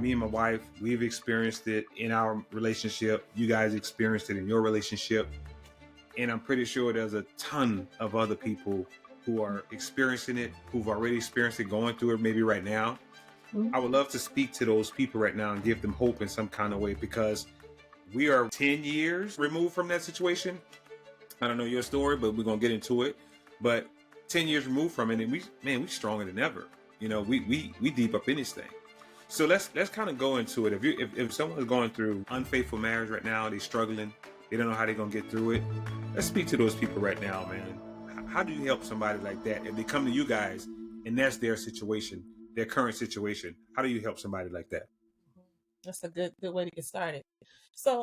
me and my wife, we've experienced it in our relationship. You guys experienced it in your relationship. And I'm pretty sure there's a ton of other people who are experiencing it, who've already experienced it, going through it maybe right now. I would love to speak to those people right now and give them hope in some kind of way, because we are 10 years removed from that situation. I don't know your story, but we're going to get into it. But 10 years removed from it, and we stronger than ever. You know, we deep up in this thing. So let's kind of go into it. If someone's going through unfaithful marriage right now, they're struggling, they don't know how they're going to get through it. Let's speak to those people right now, man. How do you help somebody like that? If they come to you guys and that's their situation, their current situation, how do you help somebody like that? That's a good way to get started. So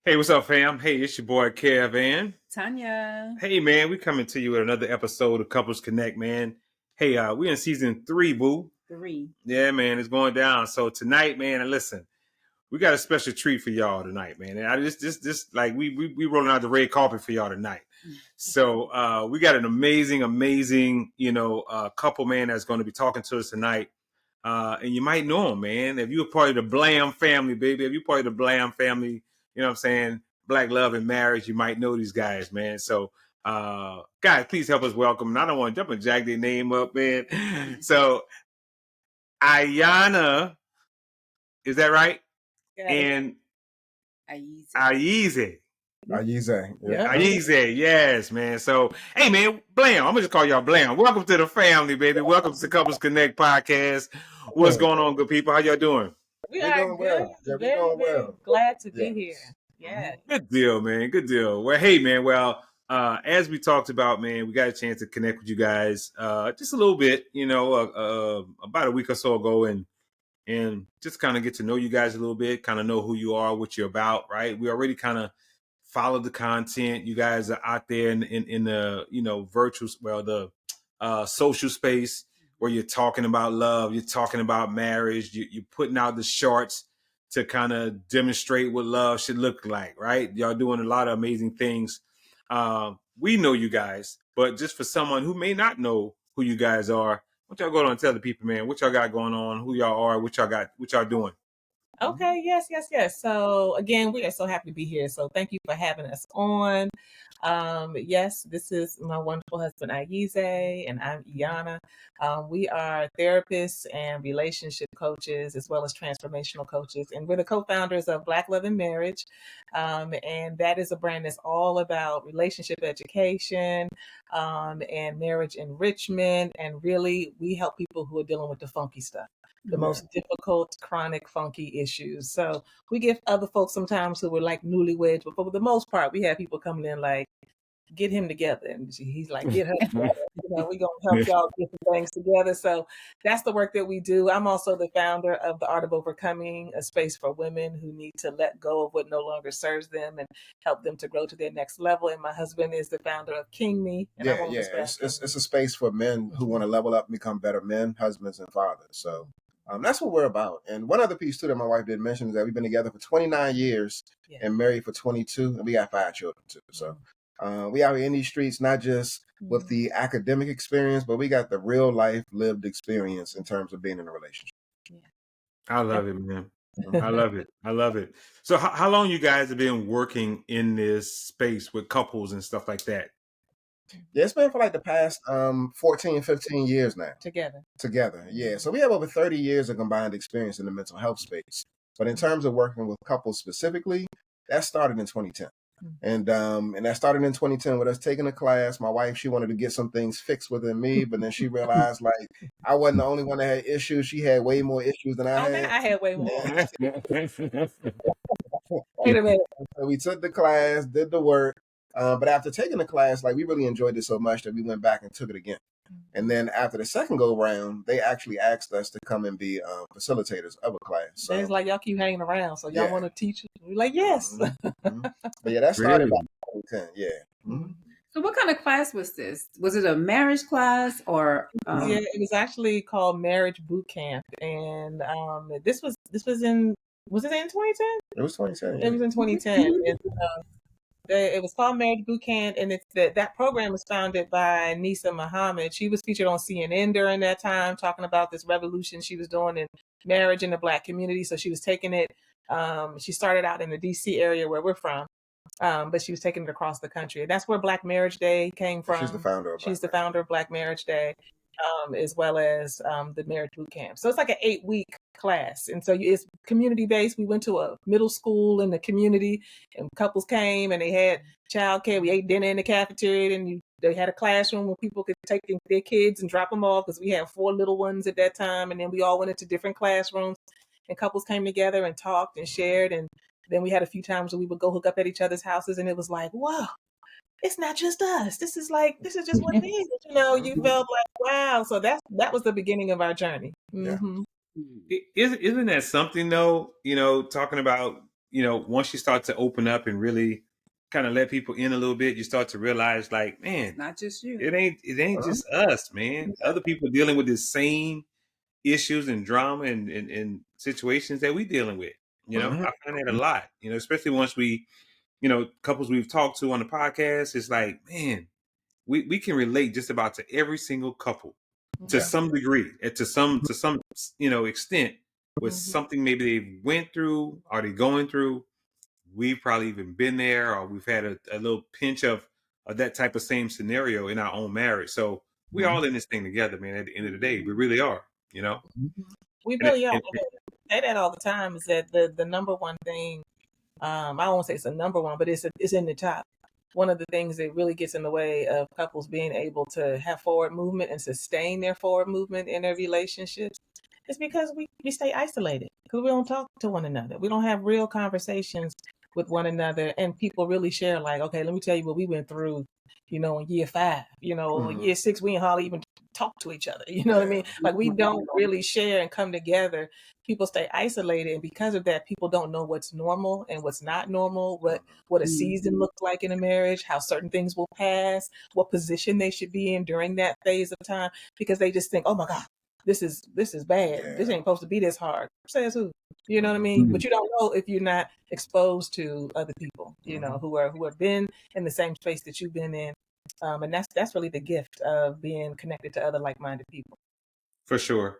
Hey, what's up, fam? Hey, it's your boy Kev. Tanya. Hey, man, we coming to you with another episode of Couples Connect, man. Hey, we're in season 3, boo. 3. Yeah, man, it's going down. So tonight, man, and listen, we got a special treat for y'all tonight, man. And I just like we rolling out the red carpet for y'all tonight. So we got an amazing, couple, man, that's going to be talking to us tonight. And you might know them, man. If you're part of the Blam family, baby, if you're part of the Blam family, you know what I'm saying? Black love and marriage, you might know these guys, man. So, guys, please help us welcome. And I don't want to jump and jack their name up, man. So, Ayana, is that right? yeah, And Ayize. Ayize. Yeah. Ayize, yes, man. So, hey, man, Blam. I'm going to just call y'all Blam. Welcome to the family, baby. Welcome to Couples Connect podcast. What's going on, good people? How y'all doing? we We're are doing well. good. Yeah, we're Very, doing very well. glad to be Yes. here. Yeah. Good deal, man. Good deal. Well, hey, man. Well, as we talked about, man, we got a chance to connect with you guys just a little bit, about a week or so ago, and just kind of get to know you guys a little bit, kind of know who you are, what you're about, right? We already kind of followed the content. You guys are out there in the the social space where you're talking about love, you're talking about marriage, you're putting out the shorts to kind of demonstrate what love should look like, right? Y'all doing a lot of amazing things. We know you guys, but just for someone who may not know who you guys are, what y'all go on and tell the people, man, what y'all got going on, who y'all are, what y'all doing. Okay. Yes. So again, we are so happy to be here. So thank you for having us on. Yes, this is my wonderful husband Ayize, and I'm Iana. We are therapists and relationship coaches, as well as transformational coaches, and we're the co-founders of Black Love and Marriage. And that is a brand that's all about relationship education and marriage enrichment. And really, we help people who are dealing with the funky stuff, the most difficult, chronic, funky issues. So we give other folks sometimes who were like newlyweds, but for the most part, we have people coming in like, get him together. And he's like, get her together. We're going to help y'all get some things together. So that's the work that we do. I'm also the founder of The Art of Overcoming, a space for women who need to let go of what no longer serves them and help them to grow to their next level. And my husband is the founder of King Me. And It's a space for men who want to level up and become better men, husbands, and fathers. So that's what we're about. And one other piece, too, that my wife did mention is that we've been together for 29 years and married for 22, and we got 5 children, too. So we out here in these streets, not just with the academic experience, but we got the real life lived experience in terms of being in a relationship. I love it, man. I love it. So how long you guys have been working in this space with couples and stuff like that? Yeah, it's been for like the past 14, 15 years now. Together. Yeah. So we have over 30 years of combined experience in the mental health space. But in terms of working with couples specifically, that started in 2010. And that started in 2010 with us taking a class. My wife, she wanted to get some things fixed within me, but then she realized like I wasn't the only one that had issues. She had way more issues than I had. I had way more. Wait a minute. So we took the class, did the work. But after taking the class, like we really enjoyed it so much that we went back and took it again. And then after the second go round, they actually asked us to come and be facilitators of a class. So it's like y'all keep hanging around, so y'all want to teach it? We're like, yes. But yeah, that started about 2010. Yeah. So what kind of class was this? Was it a marriage class or? Yeah, it was actually called Marriage Boot Camp, and this was in Was it in 2010? It was 2010. It was in 2010. It was called Marriage Boot Camp, and it's that program was founded by Nisa Muhammad. She was featured on CNN during that time, talking about this revolution she was doing in marriage in the Black community. So she was taking it. She started out in the DC area where we're from, but she was taking it across the country. And that's where Black Marriage Day came from. She's the founder of Black Marriage Day, as well as the Marriage Boot Camp. So it's like an 8-week class. And so it's community based. We went to a middle school in the community, and couples came and they had childcare. We ate dinner in the cafeteria, and they had a classroom where people could take their kids and drop them off, because we had 4 little ones at that time. And then we all went into different classrooms, and couples came together and talked and shared. And then we had a few times where we would go hook up at each other's houses, and it was like, wow, it's not just us. This is just what it is. You know, you felt like, wow. So that was the beginning of our journey. Mm-hmm. Isn't that something though? You know, talking about, you know, once you start to open up and really kind of let people in a little bit, you start to realize, like, man, Not just you. it ain't just us, man. Other people dealing with the same issues and drama and situations that we dealing with. You know, I find that a lot. You know, especially once we, you know, couples we've talked to on the podcast, it's like, man, we can relate just about to every single couple to some degree, and to some you know, extent, with something maybe they went through or they going through. We've probably even been there, or we've had a little pinch of that type of same scenario in our own marriage. So we all in this thing together, man. At the end of the day, we really are. You know, we really are. I say that all the time, is that the number one thing. I won't say it's a number one, but it's in the top. One of the things that really gets in the way of couples being able to have forward movement and sustain their forward movement in their relationships is because we stay isolated, because we don't talk to one another. We don't have real conversations with one another, and people really share, like, okay, let me tell you what we went through, you know, in year 5, you know, year 6, we didn't hardly even talk to each other. You know what I mean? Like, we don't really share and come together. People stay isolated, and because of that, people don't know what's normal and what's not normal, what a season looks like in a marriage, how certain things will pass, what position they should be in during that phase of time, because they just think, oh my God, this is bad. This ain't supposed to be this hard. Says who? You know what I mean? But you don't know if you're not exposed to other people, you know, who have been in the same space that you've been in. And that's really the gift of being connected to other like-minded people. for sure.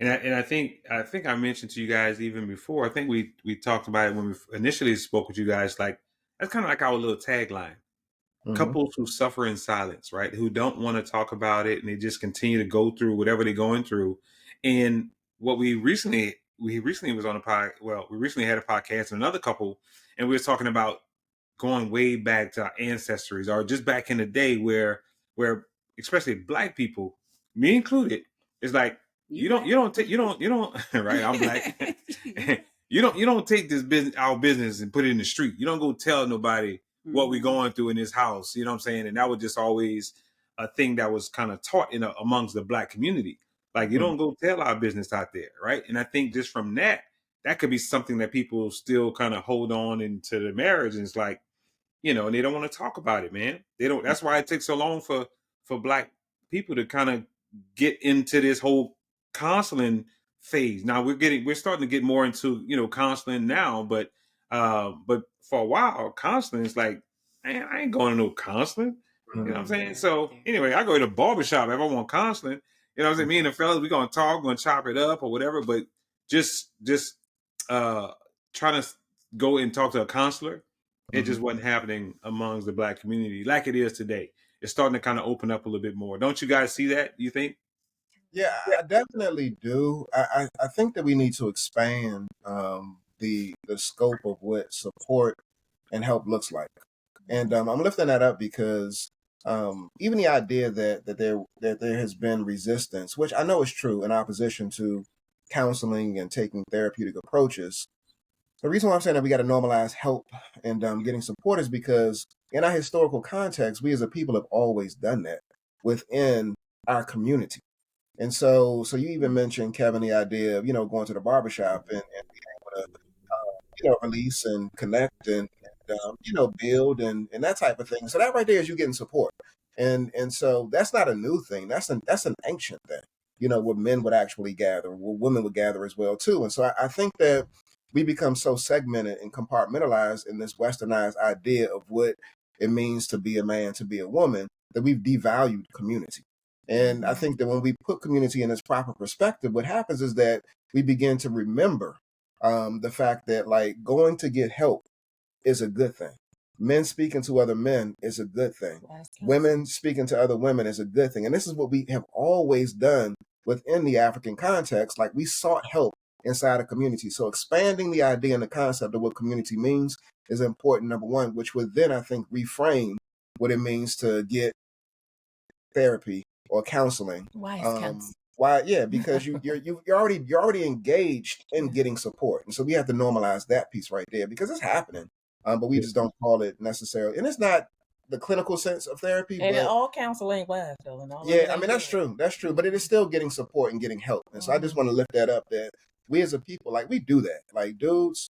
And I think I mentioned to you guys even before. I think we talked about it when we initially spoke with you guys. Like, that's kind of like our little tagline: couples who suffer in silence, right? Who don't want to talk about it, and they just continue to go through whatever they're going through. And what we recently was on a pod. Well, we recently had a podcast with another couple, and we were talking about going way back to our ancestors, or just back in the day where especially Black people, me included, it's like, you don't right, I'm Black. you don't take our business and put it in the street. You don't go tell nobody what we're going through in this house. You know what I'm saying? And that was just always a thing that was kind of taught amongst the Black community. Like, you don't go tell our business out there, right? And I think just from that could be something that people still kind of hold on into the marriage, and it's like, you know, and they don't want to talk about it, man. They don't. That's why it takes so long for Black people to kind of get into this whole counseling phase. Now we're starting to get more into, you know, counseling now, but for a while, counseling is like, man, I ain't going to no counseling. You know what I'm saying? So anyway, I go to the barbershop if I want counseling. You know what I'm saying? Me and the fellas, we're gonna talk, we're gonna chop it up or whatever, but just trying to go and talk to a counselor, it just wasn't happening amongst the Black community like it is today. It's starting to kind of open up a little bit more. Don't you guys see that? You think? Yeah, I definitely do. I think that we need to expand the scope of what support and help looks like, and I'm lifting that up because even the idea that there has been resistance, which I know is true, in opposition to counseling and taking therapeutic approaches. The reason why I'm saying that we got to normalize help and getting support is because in our historical context, we as a people have always done that within our community. And so you even mentioned, Kevin, the idea of, you know, going to the barbershop and being able to, you know, release and connect and you know, build and that type of thing. So that right there is you getting support. And so that's not a new thing. That's an ancient thing, you know, where men would actually gather, where women would gather as well, too. And so I think that we become so segmented and compartmentalized in this westernized idea of what it means to be a man, to be a woman, that we've devalued community. And I think that when we put community in its proper perspective, what happens is that we begin to remember the fact that like going to get help is a good thing. Men speaking to other men is a good thing. Women speaking to other women is a good thing. And this is what we have always done within the African context. Like we sought help inside a community. So expanding the idea and the concept of what community means is important, number one, which would then, I think, reframe what it means to get therapy or counseling. Why is counseling? Why? Yeah, because you're already engaged in getting support, and so we have to normalize that piece right there because it's happening, but we just don't call it necessarily, and it's not the clinical sense of therapy. And but, all counsel ain't wise though. And all yeah, I mean that's true, but it is still getting support and getting help, and so I just want to lift that up that we as a people, like we do that, like dudes,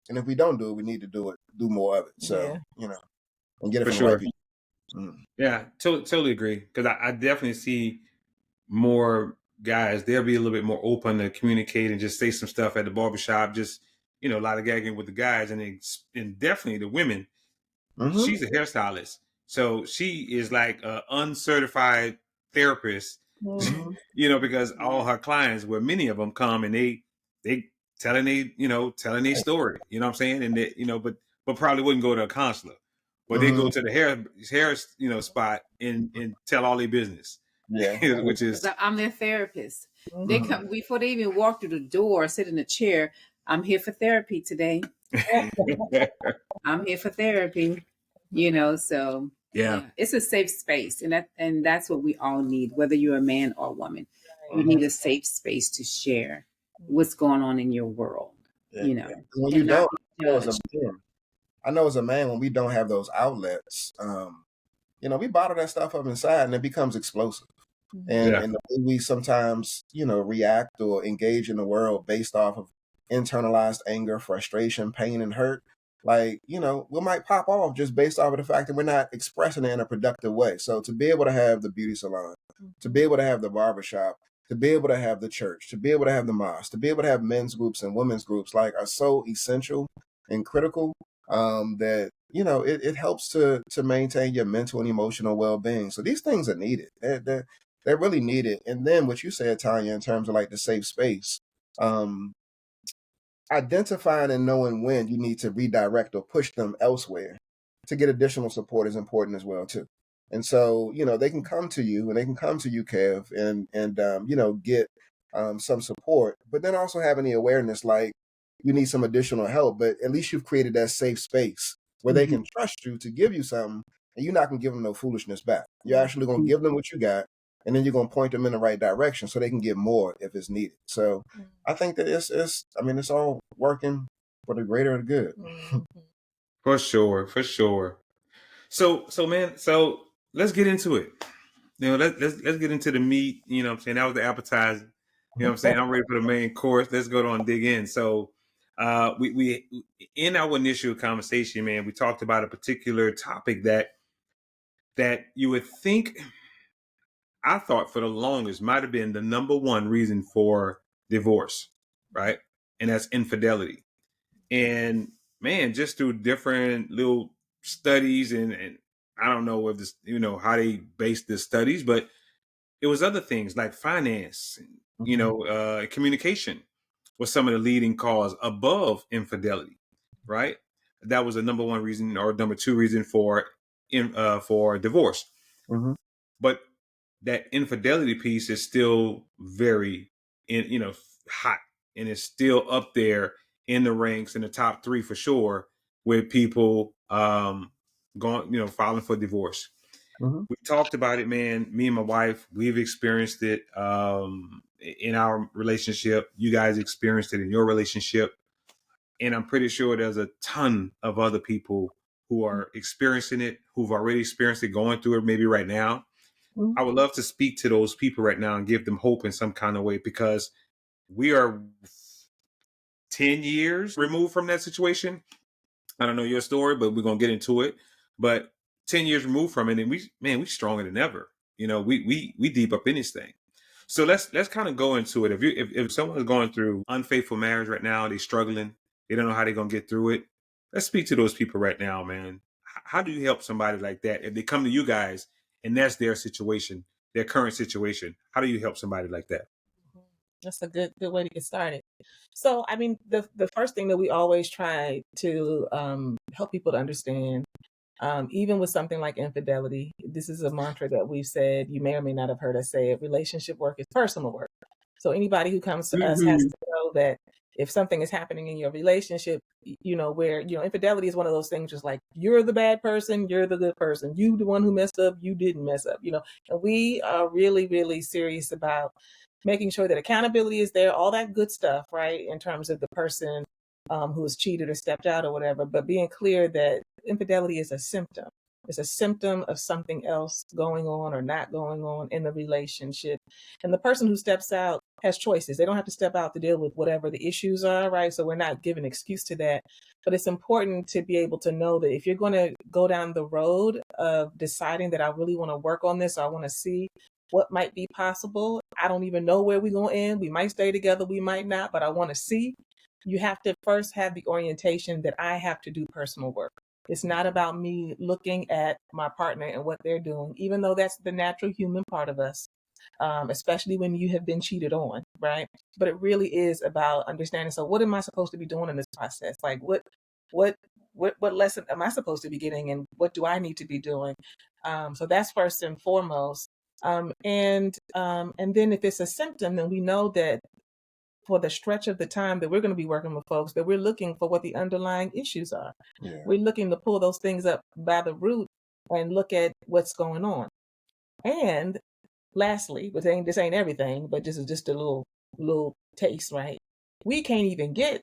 and if we don't do it, we need to do more of it. So and get it from the right people. Yeah, totally agree. Because I definitely see more guys, they'll be a little bit more open to communicate and just say some stuff at the barbershop. Just, a lot of gagging with the guys and definitely the women. She's a hairstylist. So she is like an uncertified therapist, because all her clients, where many of them come and they telling their story, you know what I'm saying? And they, but probably wouldn't go to a counselor. But they go to the hair spot and tell all their business. Yeah, which is I'm their therapist. They come before they even walk through the door or sit in a chair. I'm here for therapy today. I'm here for therapy. So yeah, it's a safe space, and that's what we all need, whether you're a man or a woman. You need a safe space to share what's going on in your world. When you don't, I know as a man, when we don't have those outlets, we bottle that stuff up inside and it becomes explosive. And the way we sometimes, react or engage in the world based off of internalized anger, frustration, pain, and hurt, like, we might pop off just based off of the fact that we're not expressing it in a productive way. So to be able to have the beauty salon, to be able to have the barbershop, to be able to have the church, to be able to have the mosque, to be able to have men's groups and women's groups, like, are so essential and critical that it helps to maintain your mental and emotional well-being. So these things are needed. They're really needed. And then what you said, Tanya, in terms of like the safe space, identifying and knowing when you need to redirect or push them elsewhere to get additional support is important as well too. And so they can come to you, and they can come to you, Kev, and get some support, but then also having the awareness like you need some additional help, but at least you've created that safe space where they can trust you to give you something, and you're not going to give them no foolishness back. You're actually going to give them what you got, and then you're going to point them in the right direction so they can get more if it's needed. So I think that it's all working for the greater good. For sure. So man, let's get into it. Let's get into the meat. You know what I'm saying? That was the appetizer. You know what I'm saying? I'm ready for the main course. Let's go on and dig in. So we in our initial conversation, man, we talked about a particular topic that you would think, I thought for the longest, might have been the number one reason for divorce, right? And that's infidelity. And man, just through different little studies and I don't know if this, how they based the studies, but it was other things like finance, communication was some of the leading cause above infidelity, right? That was the number one reason or number two reason for divorce. But that infidelity piece is still very hot, and it's still up there in the ranks in the top three for sure with people going filing for divorce. We talked about it, man. Me and my wife, we've experienced it in our relationship. You guys experienced it in your relationship, and I'm pretty sure there's a ton of other people who are experiencing it, who've already experienced it, going through it maybe right now. I would love to speak to those people right now and give them hope in some kind of way, because we are 10 years removed from that situation. I don't know your story, but we're going to get into it. But 10 years removed from it, and we stronger than ever. We deep up in this thing. So let's kind of go into it. If someone's going through unfaithful marriage right now, they're struggling, They don't know how they're going to get through it. Let's speak to those people right now, man. How do you help somebody like that? If they come to you guys and that's their situation, their current situation, how do you help somebody like that? That's a good way to get started. So, I mean, the first thing that we always try to help people to understand, even with something like infidelity, this is a mantra that we've said. You may or may not have heard us say it. Relationship work is personal work. So anybody who comes to us has to know that if something is happening in your relationship, where, infidelity is one of those things, just like you're the bad person, you're the good person, you the one who messed up, you didn't mess up, and we are really, really serious about making sure that accountability is there, all that good stuff, right? In terms of the person who was cheated or stepped out or whatever, but being clear that infidelity is a symptom. It's a symptom of something else going on or not going on in the relationship. And the person who steps out has choices. They don't have to step out to deal with whatever the issues are, right? So we're not giving excuse to that. But it's important to be able to know that if you're going to go down the road of deciding that I really want to work on this, or I want to see what might be possible, I don't even know where we're going to end. We might stay together, we might not, but I want to see. You have to first have the orientation that I have to do personal work. It's not about me looking at my partner and what they're doing, even though that's the natural human part of us, especially when you have been cheated on, right? But it really is about understanding. So what am I supposed to be doing in this process? Like what lesson am I supposed to be getting, and what do I need to be doing? So that's first and foremost. And then if it's a symptom, then we know that for the stretch of the time that we're going to be working with folks, that we're looking for what the underlying issues are. Yeah. We're looking to pull those things up by the root and look at what's going on. And lastly, but this ain't everything, but this is just a little taste, right? We can't even get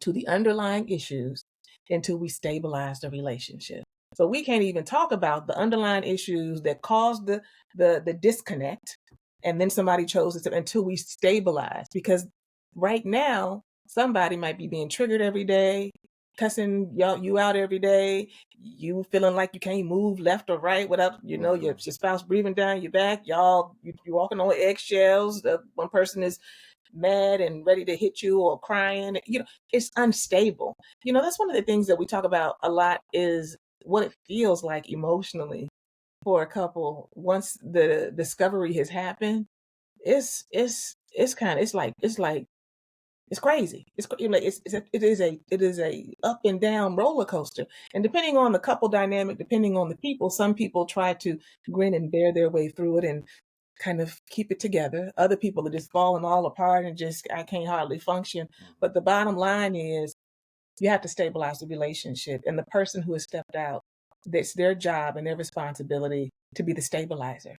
to the underlying issues until we stabilize the relationship. So we can't even talk about the underlying issues that caused the disconnect, and then somebody chose it until we stabilize. Because right now, somebody might be being triggered every day, cussing you out every day, you feeling like you can't move left or right without, your spouse breathing down your back. You're walking on eggshells. One person is mad and ready to hit you or crying. It's unstable. That's one of the things that we talk about a lot, is what it feels like emotionally for a couple once the discovery has happened. It's crazy. It is a up and down roller coaster. And depending on the couple dynamic, depending on the people, some people try to grin and bear their way through it and kind of keep it together. Other people are just falling all apart and I can't hardly function. But the bottom line is, you have to stabilize the relationship, and the person who has stepped out, it's their job and their responsibility to be the stabilizer.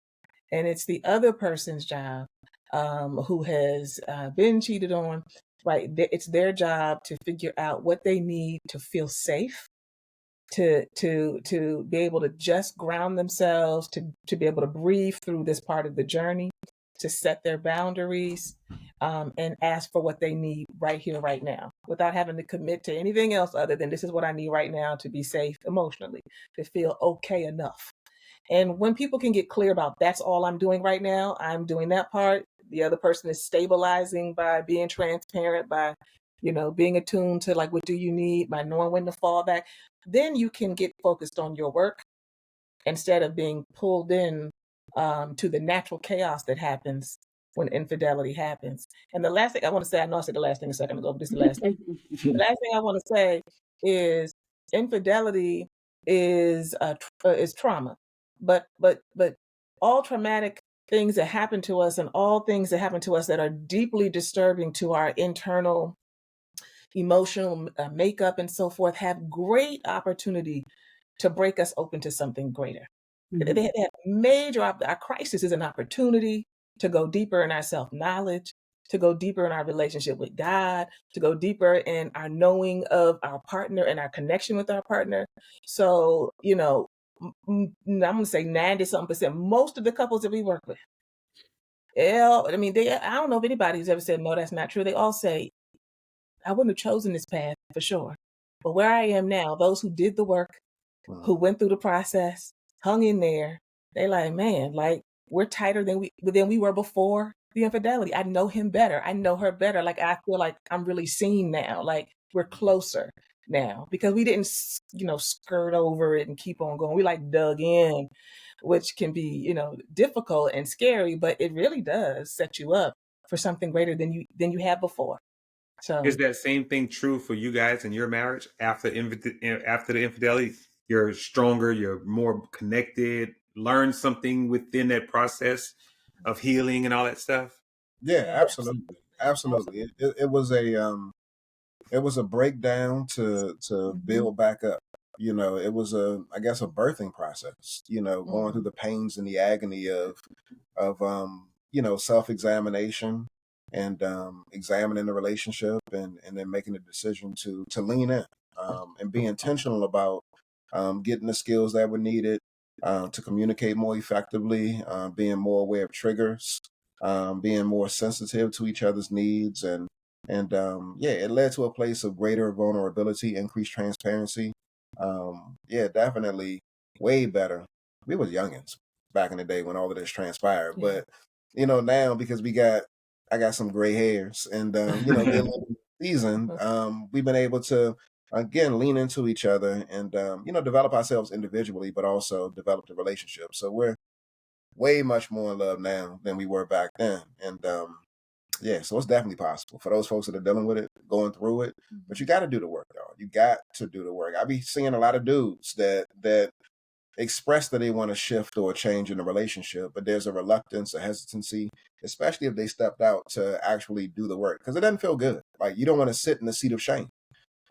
And it's the other person's job who has been cheated on, right? It's their job to figure out what they need to feel safe, to be able to just ground themselves, to be able to breathe through this part of the journey, to set their boundaries, and ask for what they need right here, right now, without having to commit to anything else other than this is what I need right now to be safe emotionally, to feel okay enough. And when people can get clear about that's all I'm doing right now, I'm doing that part. The other person is stabilizing by being transparent, by, being attuned to like, what do you need, by knowing when to fall back. Then you can get focused on your work instead of being pulled in to the natural chaos that happens when infidelity happens. And the last thing I want to say, I know I said the last thing a second ago, but this is the last thing. The last thing I want to say is infidelity is trauma, but all traumatic things that happen to us, and all things that happen to us that are deeply disturbing to our internal emotional makeup and so forth, have great opportunity to break us open to something greater. Mm-hmm. They have major, our crisis is an opportunity to go deeper in our self-knowledge, to go deeper in our relationship with God, to go deeper in our knowing of our partner and our connection with our partner. So, I'm going to say 90-something%, most of the couples that we work with, I don't know if anybody's ever said, no, that's not true. They all say, I wouldn't have chosen this path for sure. But where I am now, those who did the work, who went through the process, hung in there, they like, man, like we're tighter than we were before the infidelity. I know him better. I know her better. Like, I feel like I'm really seen now. Like, we're closer now because we didn't, skirt over it and keep on going. We like dug in, which can be, difficult and scary, but it really does set you up for something greater than you had before. So Is that same thing true for you guys in your marriage after after the infidelity? You're stronger, you're more connected, learn something within that process of healing and all that stuff? Yeah, yeah, absolutely, absolutely. It was a breakdown to Mhm. build back up. It was I guess a birthing process. Going through Mhm. the pains and the agony of self-examination and examining the relationship and then making a decision to lean in and be intentional about getting the skills that were needed to communicate more effectively, being more aware of triggers, being more sensitive to each other's needs, and yeah, it led to a place of greater vulnerability, increased transparency. Yeah, definitely way better. We was youngins back in the day when all of this transpired, Yeah. but now because I got some gray hairs and we're a little seasoned, we've been able to again lean into each other and develop ourselves individually, but also develop the relationship. So we're way much more in love now than we were back then, and yeah, so it's definitely possible for those folks that are dealing with it, going through it. But you got to do the work, y'all. You got to do the work. I be seeing a lot of dudes that express that they want to shift or change in a relationship, but there's a reluctance, a hesitancy, especially if they stepped out to actually do the work, because it doesn't feel good. Like you don't want to sit in the seat of shame.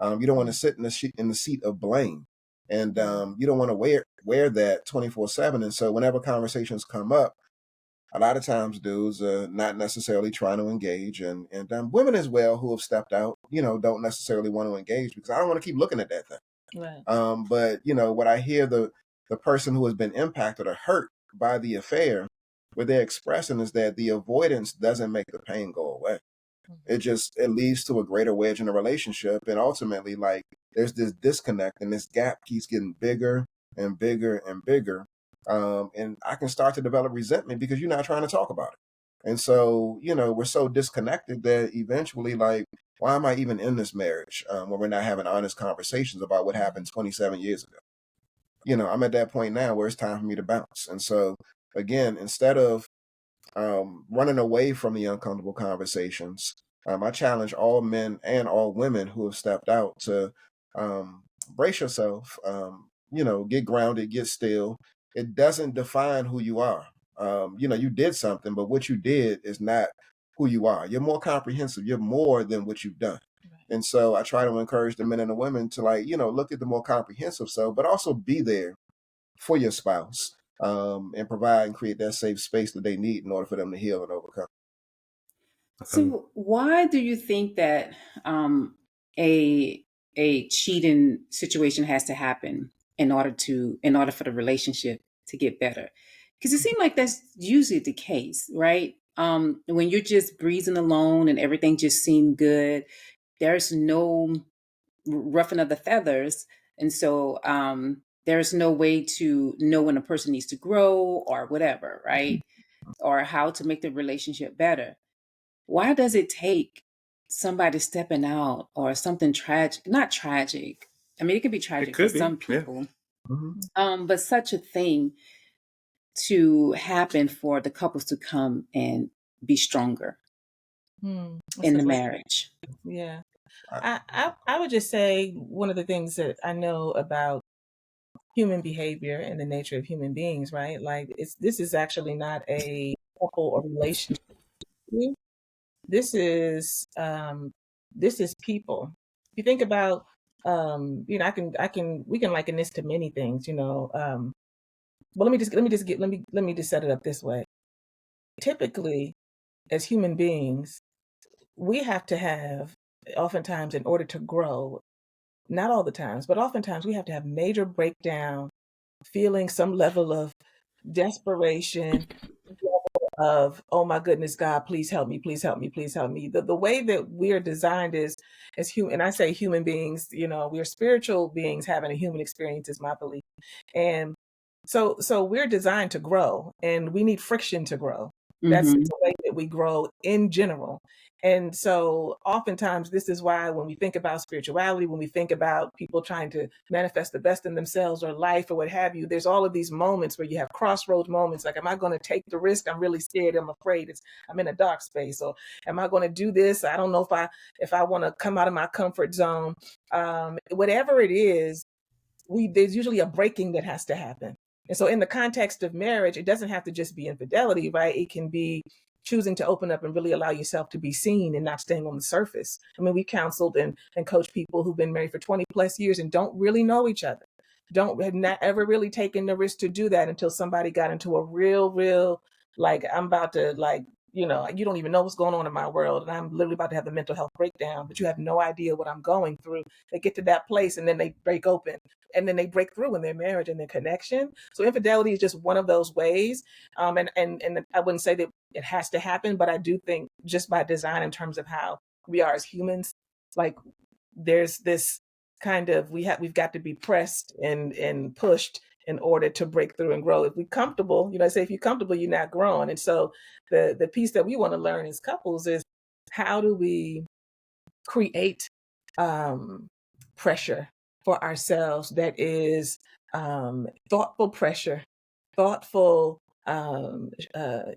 You don't want to sit in the seat of blame, and you don't want to wear that 24/7. And so whenever conversations come up, a lot of times dudes are not necessarily trying to engage, and women as well who have stepped out, don't necessarily want to engage because I don't want to keep looking at that thing. Right. But what I hear the person who has been impacted or hurt by the affair, what they're expressing is that the avoidance doesn't make the pain go away. It leads to a greater wedge in the relationship, and ultimately, like there's this disconnect, and this gap keeps getting bigger and bigger and bigger. And I can start to develop resentment because you're not trying to talk about it. And so, we're so disconnected that eventually, like, why am I even in this marriage when we're not having honest conversations about what happened 27 years ago? I'm at that point now where it's time for me to bounce. And so, again, instead of running away from the uncomfortable conversations, I challenge all men and all women who have stepped out to brace yourself, get grounded, get still. It doesn't define who you are. You did something, but what you did is not who you are. You're more comprehensive. You're more than what you've done. And so I try to encourage the men and the women to look at the more comprehensive self, but also be there for your spouse and provide and create that safe space that they need in order for them to heal and overcome. So why do you think that a cheating situation has to happen in order for the relationship to get better? Because it seems like that's usually the case, right? When you're just breezing along and everything just seems good, there's no roughing of the feathers, and so there's no way to know when a person needs to grow or whatever, right? Or how to make the relationship better. Why does it take somebody stepping out or something tragic, not tragic? I mean, it could be It tragic for could be, some yeah. people, Mm-hmm. but such a thing to happen for the couples to come and be stronger That's in a the great, marriage. yeah. I, I would just say one of the things that I know about human behavior and the nature of human beings, right? Like this is actually not a couple or relationship. This is people. If you think about we can liken this to many things, well let me just set it up this way. Typically, as human beings, we have to have oftentimes in order to grow, not all the times, but oftentimes we have to have major breakdown, feeling some level of desperation, of oh my goodness, God, please help me, please help me, please help me. The way that we are designed is as human, and I say human beings, we're spiritual beings having a human experience is my belief. And so we're designed to grow, and we need friction to grow. That's Mm-hmm. the way that we grow in general. And so oftentimes this is why when we think about spirituality, when we think about people trying to manifest the best in themselves or life or what have you, there's all of these moments where you have crossroads moments. Like, am I going to take the risk? I'm really scared. I'm afraid. I'm in a dark space. Or am I going to do this? I don't know if I want to come out of my comfort zone. Whatever it is, there's usually a breaking that has to happen. And so in the context of marriage, it doesn't have to just be infidelity, right? It can be choosing to open up and really allow yourself to be seen and not staying on the surface. I mean, we counseled and coached people who've been married for 20 plus years and don't really know each other. Have not ever really taken the risk to do that until somebody got into a real, like, I'm about to, like, you don't even know what's going on in my world. And I'm literally about to have a mental health breakdown, but you have no idea what I'm going through. They get to that place and then they break open and then they break through in their marriage and their connection. So infidelity is just one of those ways. And I wouldn't say that it has to happen, but I do think just by design in terms of how we are as humans, like there's this kind of, we've got to be pressed and pushed in order to break through and grow. If we're comfortable, I say if you're comfortable, you're not growing. And so the piece that we want to learn as couples is how do we create pressure for ourselves that is thoughtful pressure, thoughtful,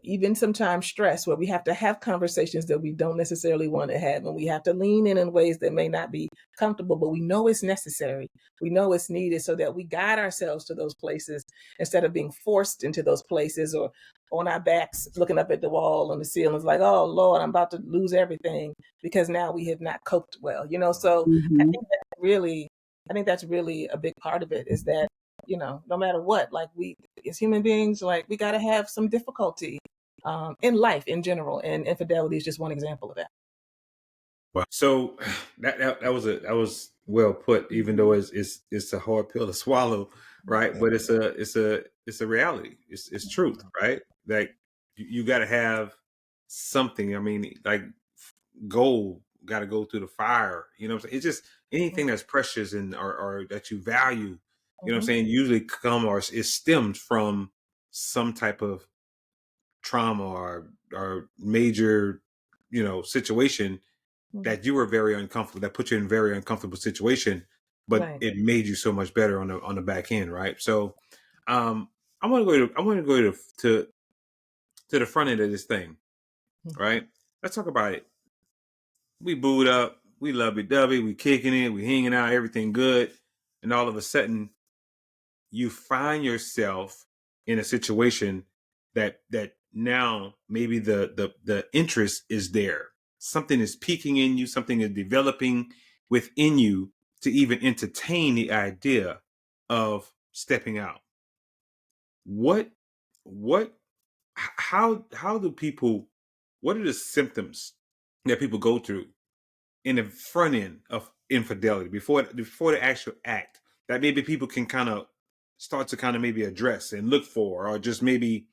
even sometimes stress, where we have to have conversations that we don't necessarily want to have, and we have to lean in ways that may not be comfortable, but we know it's necessary. We know it's needed so that we guide ourselves to those places instead of being forced into those places or on our backs, looking up at the wall on the ceiling. It's like, oh Lord, I'm about to lose everything because now we have not coped well, So I Mm-hmm. think that's really a big part of it is that, no matter what, like we as human beings, like we got to have some difficulty in life in general. And infidelity is just one example of that. Wow. So that was well put, even though it's a hard pill to swallow, right? Yeah. But it's a reality. It's truth, right? Like you got to have something. I mean, like gold got to go through the fire. You know what I'm saying? It's just anything that's precious and or that you value. You know what I'm saying? Usually come or is stemmed from some type of trauma or major, situation that you were very uncomfortable, that put you in a very uncomfortable situation, but Right. it made you so much better on the back end, right? So, I want to go to the front end of this thing, right? Let's talk about it. We booed up, we lovey dovey, we kicking it, we hanging out, everything good, and all of a sudden, you find yourself in a situation that now maybe the interest is there. Something is peaking in you, something is developing within you to even entertain the idea of stepping out. What how do people, what are the symptoms that people go through in the front end of infidelity before the actual act that maybe people can kind of start to kind of maybe address and look for, or just maybe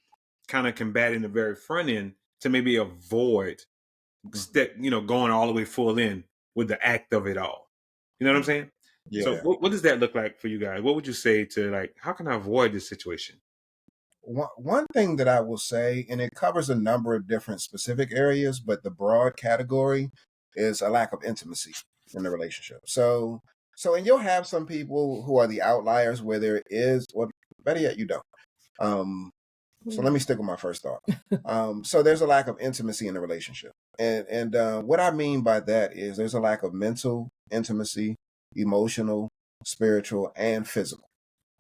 kind of combat in the very front end to maybe avoid going all the way full in with the act of it all. You know what I'm saying? So Yeah. what does that look like for you guys? What would you say to, like, how can I avoid this situation? One thing that I will say, and it covers a number of different specific areas, but the broad category is a lack of intimacy in the relationship. And you'll have some people who are the outliers where there is, or better yet, you don't. So let me stick with my first thought. So there's a lack of intimacy in the relationship. And what I mean by that is there's a lack of mental intimacy, emotional, spiritual, and physical.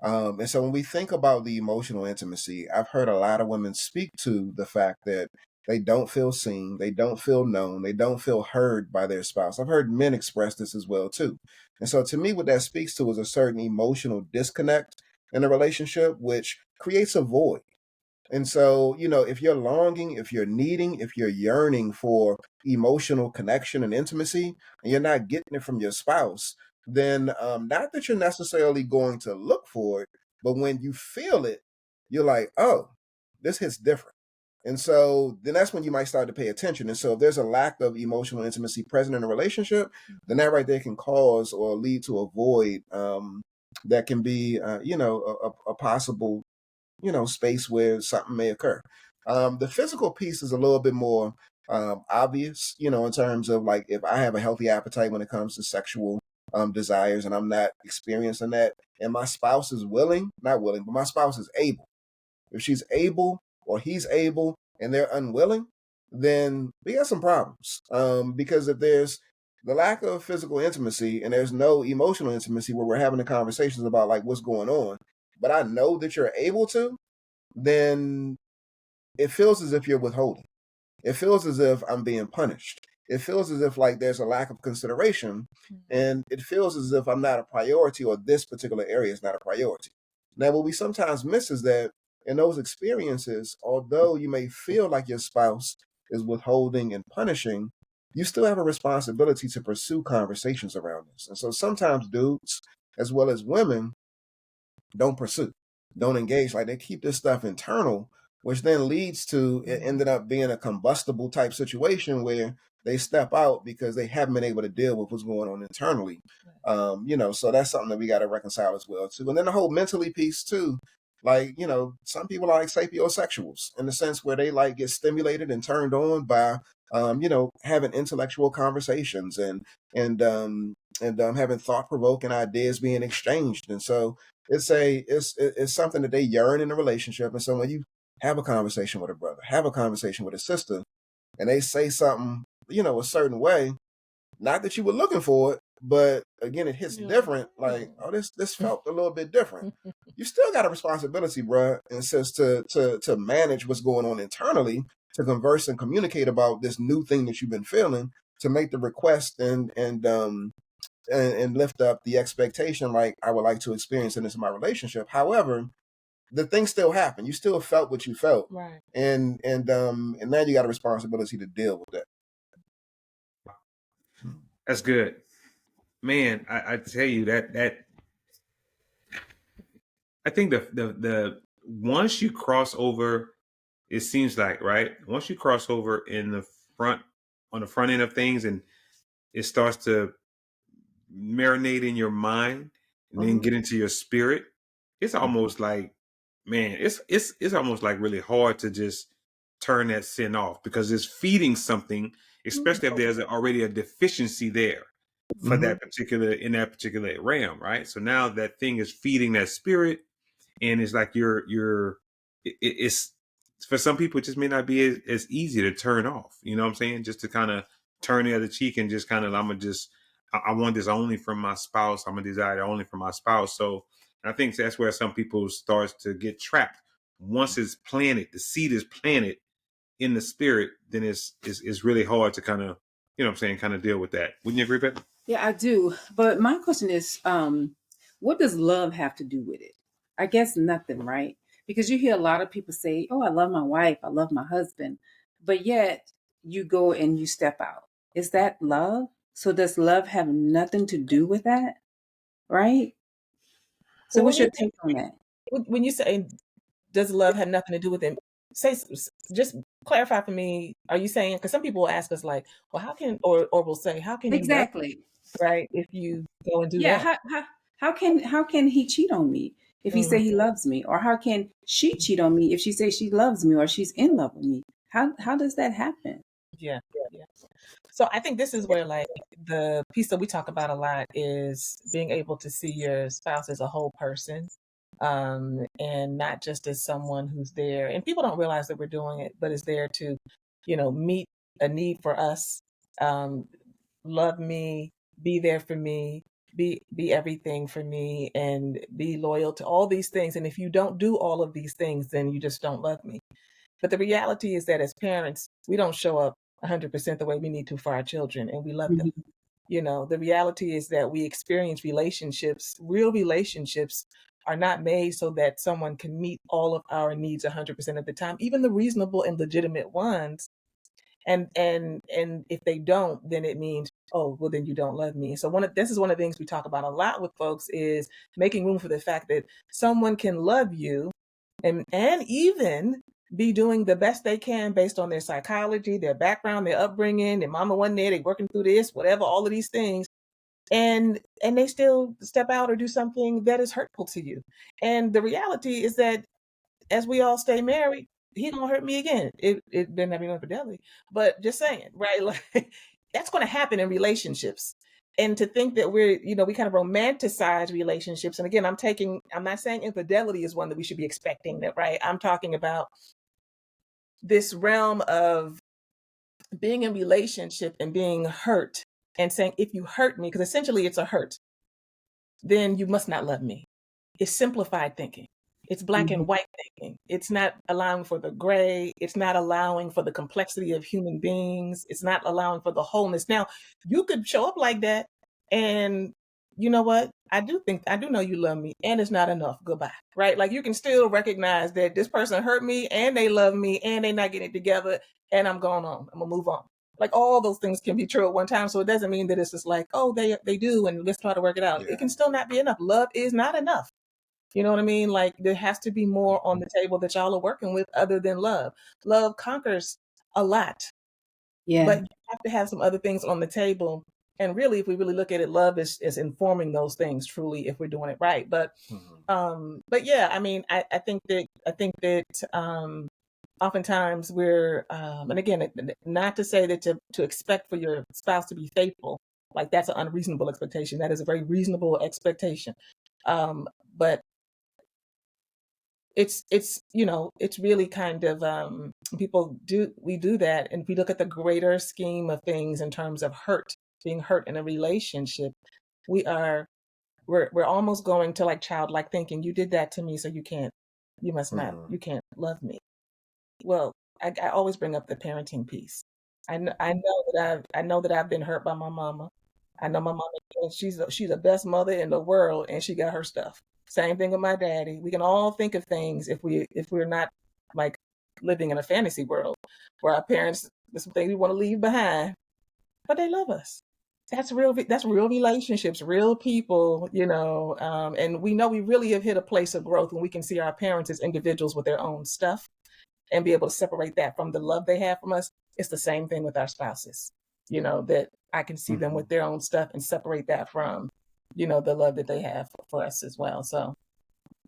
And so when we think about the emotional intimacy, I've heard a lot of women speak to the fact that they don't feel seen, they don't feel known, they don't feel heard by their spouse. I've heard men express this as well too. And so to me, what that speaks to is a certain emotional disconnect in a relationship, which creates a void. And so, if you're longing, if you're needing, if you're yearning for emotional connection and intimacy, and you're not getting it from your spouse, then not that you're necessarily going to look for it, but when you feel it, you're like, oh, this hits different. And so then that's when you might start to pay attention. And so if there's a lack of emotional intimacy present in a relationship, then that right there can cause or lead to a void that can be, a possible space where something may occur. The physical piece is a little bit more obvious, you know, in terms of like if I have a healthy appetite when it comes to sexual desires and I'm not experiencing that, and my spouse is willing, not willing, but my spouse is able. If she's able or he's able and they're unwilling, then we got some problems. Because if there's the lack of physical intimacy and there's no emotional intimacy where we're having the conversations about like what's going on, but I know that you're able to, then it feels as if you're withholding. It feels as if I'm being punished. It feels as if like there's a lack of consideration, and it feels as if I'm not a priority or this particular area is not a priority. Now, what we sometimes miss is that in those experiences, although you may feel like your spouse is withholding and punishing, you still have a responsibility to pursue conversations around this. And so sometimes dudes, as well as women, don't pursue, don't engage. Like they keep this stuff internal, which then leads to it ended up being a combustible type situation where they step out because they haven't been able to deal with what's going on internally. You know, so that's something that we got to reconcile as well too. And then the whole mentally piece too. Like, you know, some people are like sapiosexuals in the sense where they like get stimulated and turned on by you know, having intellectual conversations and having thought provoking ideas being exchanged. And so it's something that they yearn in a relationship. And so when you have a conversation with a brother, have a conversation with a sister, and they say something, you know, a certain way, not that you were looking for it, but again, it hits different. Like, oh, this felt a little bit different. You still got a responsibility, bruh, and says to manage what's going on internally, to converse and communicate about this new thing that you've been feeling, to make the request and lift up the expectation, like I would like to experience in this in my relationship. However, the thing still happened. You still felt what you felt, right? And now you got a responsibility to deal with that. That's good, man. I tell you that I think the once you cross over, it seems like, right? Once you cross over in the front on the front end of things, and it starts to marinate in your mind and then get into your spirit, it's almost like, man, it's almost like really hard to just turn that sin off because it's feeding something, especially if there's already a deficiency there for that particular realm, right? So now that thing is feeding that spirit, and it's like it's for some people it just may not be as easy to turn off. You know what I'm saying? Just to kind of turn the other cheek and just kind of I want this only from my spouse. I'm gonna desire it only from my spouse. So I think that's where some people starts to get trapped. Once it's planted, the seed is planted in the spirit, then it's really hard to kind of, you know what I'm saying, kind of deal with that. Wouldn't you agree, Beth? Yeah, I do. But my question is, what does love have to do with it? I guess nothing, right? Because you hear a lot of people say, oh, I love my wife, I love my husband, but yet you go and you step out. Is that love? So does love have nothing to do with that? Right? So Well, what's your take on that? when you say does love have nothing to do with it, just clarify for me. Are you saying, because some people will ask us like, well, how can or will say, how can you love, Exactly. right, if you go and do Yeah, that? how can he cheat on me if he say he loves me? Or how can she cheat on me if she says she loves me or she's in love with me? How does that happen? Yeah. So I think this is where like the piece that we talk about a lot is being able to see your spouse as a whole person, and not just as someone who's there. And people don't realize that we're doing it, but is there to, meet a need for us, love me, be there for me, be everything for me, and be loyal to all these things. And if you don't do all of these things, then you just don't love me. But the reality is that as parents, we don't show up 100% the way we need to for our children, and we love them. The reality is that we experience relationships. Real relationships are not made so that someone can meet all of our needs 100% of the time, even the reasonable and legitimate ones. And if they don't, then it means, oh, well, then you don't love me. So this is one of the things we talk about a lot with folks is making room for the fact that someone can love you and even be doing the best they can based on their psychology, their background, their upbringing, their mama wasn't there, they working through this, whatever, all of these things. And they still step out or do something that is hurtful to you. And the reality is that as we all stay married, he gonna hurt me again. It didn't have any infidelity, but just saying, right? Like that's going to happen in relationships. And to think that we're, we kind of romanticize relationships. And again, I'm not saying infidelity is one that we should be expecting that, right? I'm talking about this realm of being in relationship and being hurt and saying, if you hurt me, because essentially it's a hurt, then you must not love me. It's simplified thinking. It's black and white thinking. It's not allowing for the gray. It's not allowing for the complexity of human beings. It's not allowing for the wholeness. Now, you could show up like that and you know what? I do know you love me and it's not enough. Goodbye. Right? Like you can still recognize that this person hurt me and they love me and they're not getting it together and I'm going on. I'm gonna move on. Like all those things can be true at one time. So it doesn't mean that it's just like, oh, they do and let's try to work it out. Yeah. It can still not be enough. Love is not enough. You know what I mean? Like there has to be more on the table that y'all are working with other than love. Love conquers a lot. Yeah. But you have to have some other things on the table. And really, if we really look at it, love is informing those things truly if we're doing it right. But yeah, I mean, I think that oftentimes we're and again, not to say that to expect for your spouse to be faithful, like that's an unreasonable expectation. That is a very reasonable expectation. But it's really kind of we do that, and if we look at the greater scheme of things in terms of being hurt in a relationship, we're almost going to like childlike thinking. You did that to me, so you can't love me. Well, I always bring up the parenting piece. I know that I've been hurt by my mama. I know my mama, she's the best mother in the world, and she got her stuff. Same thing with my daddy. We can all think of things if we're not like living in a fantasy world where our parents, there's some things we want to leave behind, but they love us. That's real relationships, real people, and we know we really have hit a place of growth when we can see our parents as individuals with their own stuff and be able to separate that from the love they have from us. It's the same thing with our spouses, that I can see them with their own stuff and separate that from, the love that they have for us as well. So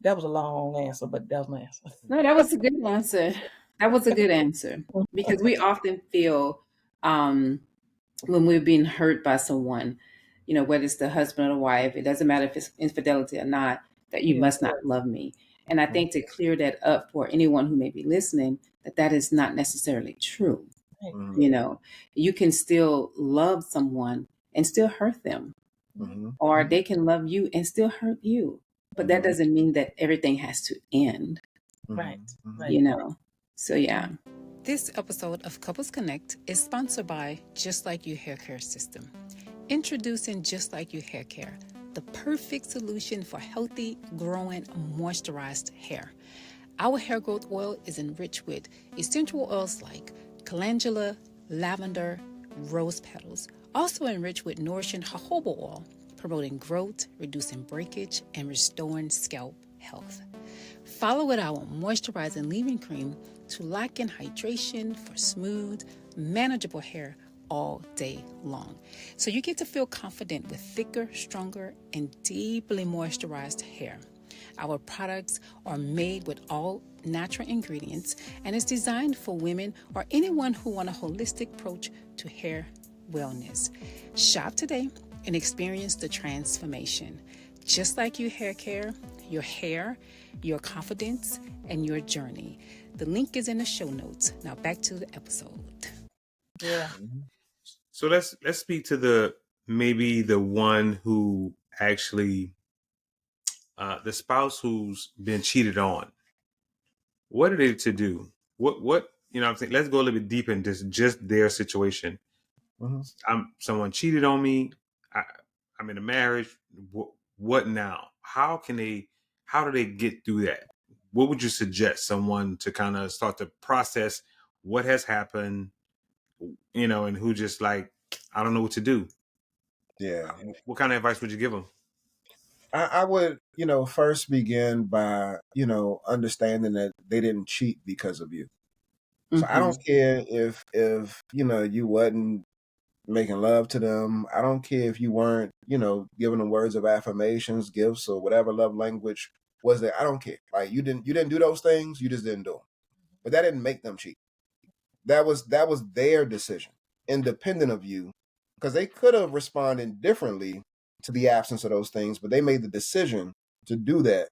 that was a long answer, but that was my answer. No, that was a good answer. That was a good answer because we often feel when we're being hurt by someone, whether it's the husband or the wife, it doesn't matter if it's infidelity or not, that you must not love me. And I think to clear that up for anyone who may be listening, that is not necessarily true. You can still love someone and still hurt them, or they can love you and still hurt you. But that doesn't mean that everything has to end. Right. So yeah. This episode of Couples Connect is sponsored by Just Like You Hair Care System. Introducing Just Like You Hair Care, the perfect solution for healthy, growing, moisturized hair. Our hair growth oil is enriched with essential oils like calendula, lavender, rose petals, also enriched with nourishing jojoba oil, promoting growth, reducing breakage, and restoring scalp health. Follow with our moisturizing leave-in cream to lock in hydration for smooth, manageable hair all day long. So you get to feel confident with thicker, stronger, and deeply moisturized hair. Our products are made with all natural ingredients and is designed for women or anyone who want a holistic approach to hair wellness. Shop today and experience the transformation. Just Like You Hair Care, your hair, your confidence, and your journey. The link is in the show notes. Now back to the episode. Yeah. So let's speak to maybe the one who actually the spouse who's been cheated on. What are they to do? What I'm saying? Let's go a little bit deeper into just their situation. Someone cheated on me. I'm in a marriage. What now? How do they get through that? What would you suggest someone to kind of start to process what has happened, and who just like, I don't know what to do? Yeah. What kind of advice would you give them? I would, first begin by, understanding that they didn't cheat because of you. So I don't care if you wasn't making love to them. I don't care if you weren't, giving them words of affirmations, gifts, or whatever love language was there. I don't care. Like you didn't do those things. You just didn't do them. but that didn't make them cheat. That was their decision, independent of you, because they could have responded differently to the absence of those things, but they made the decision to do that.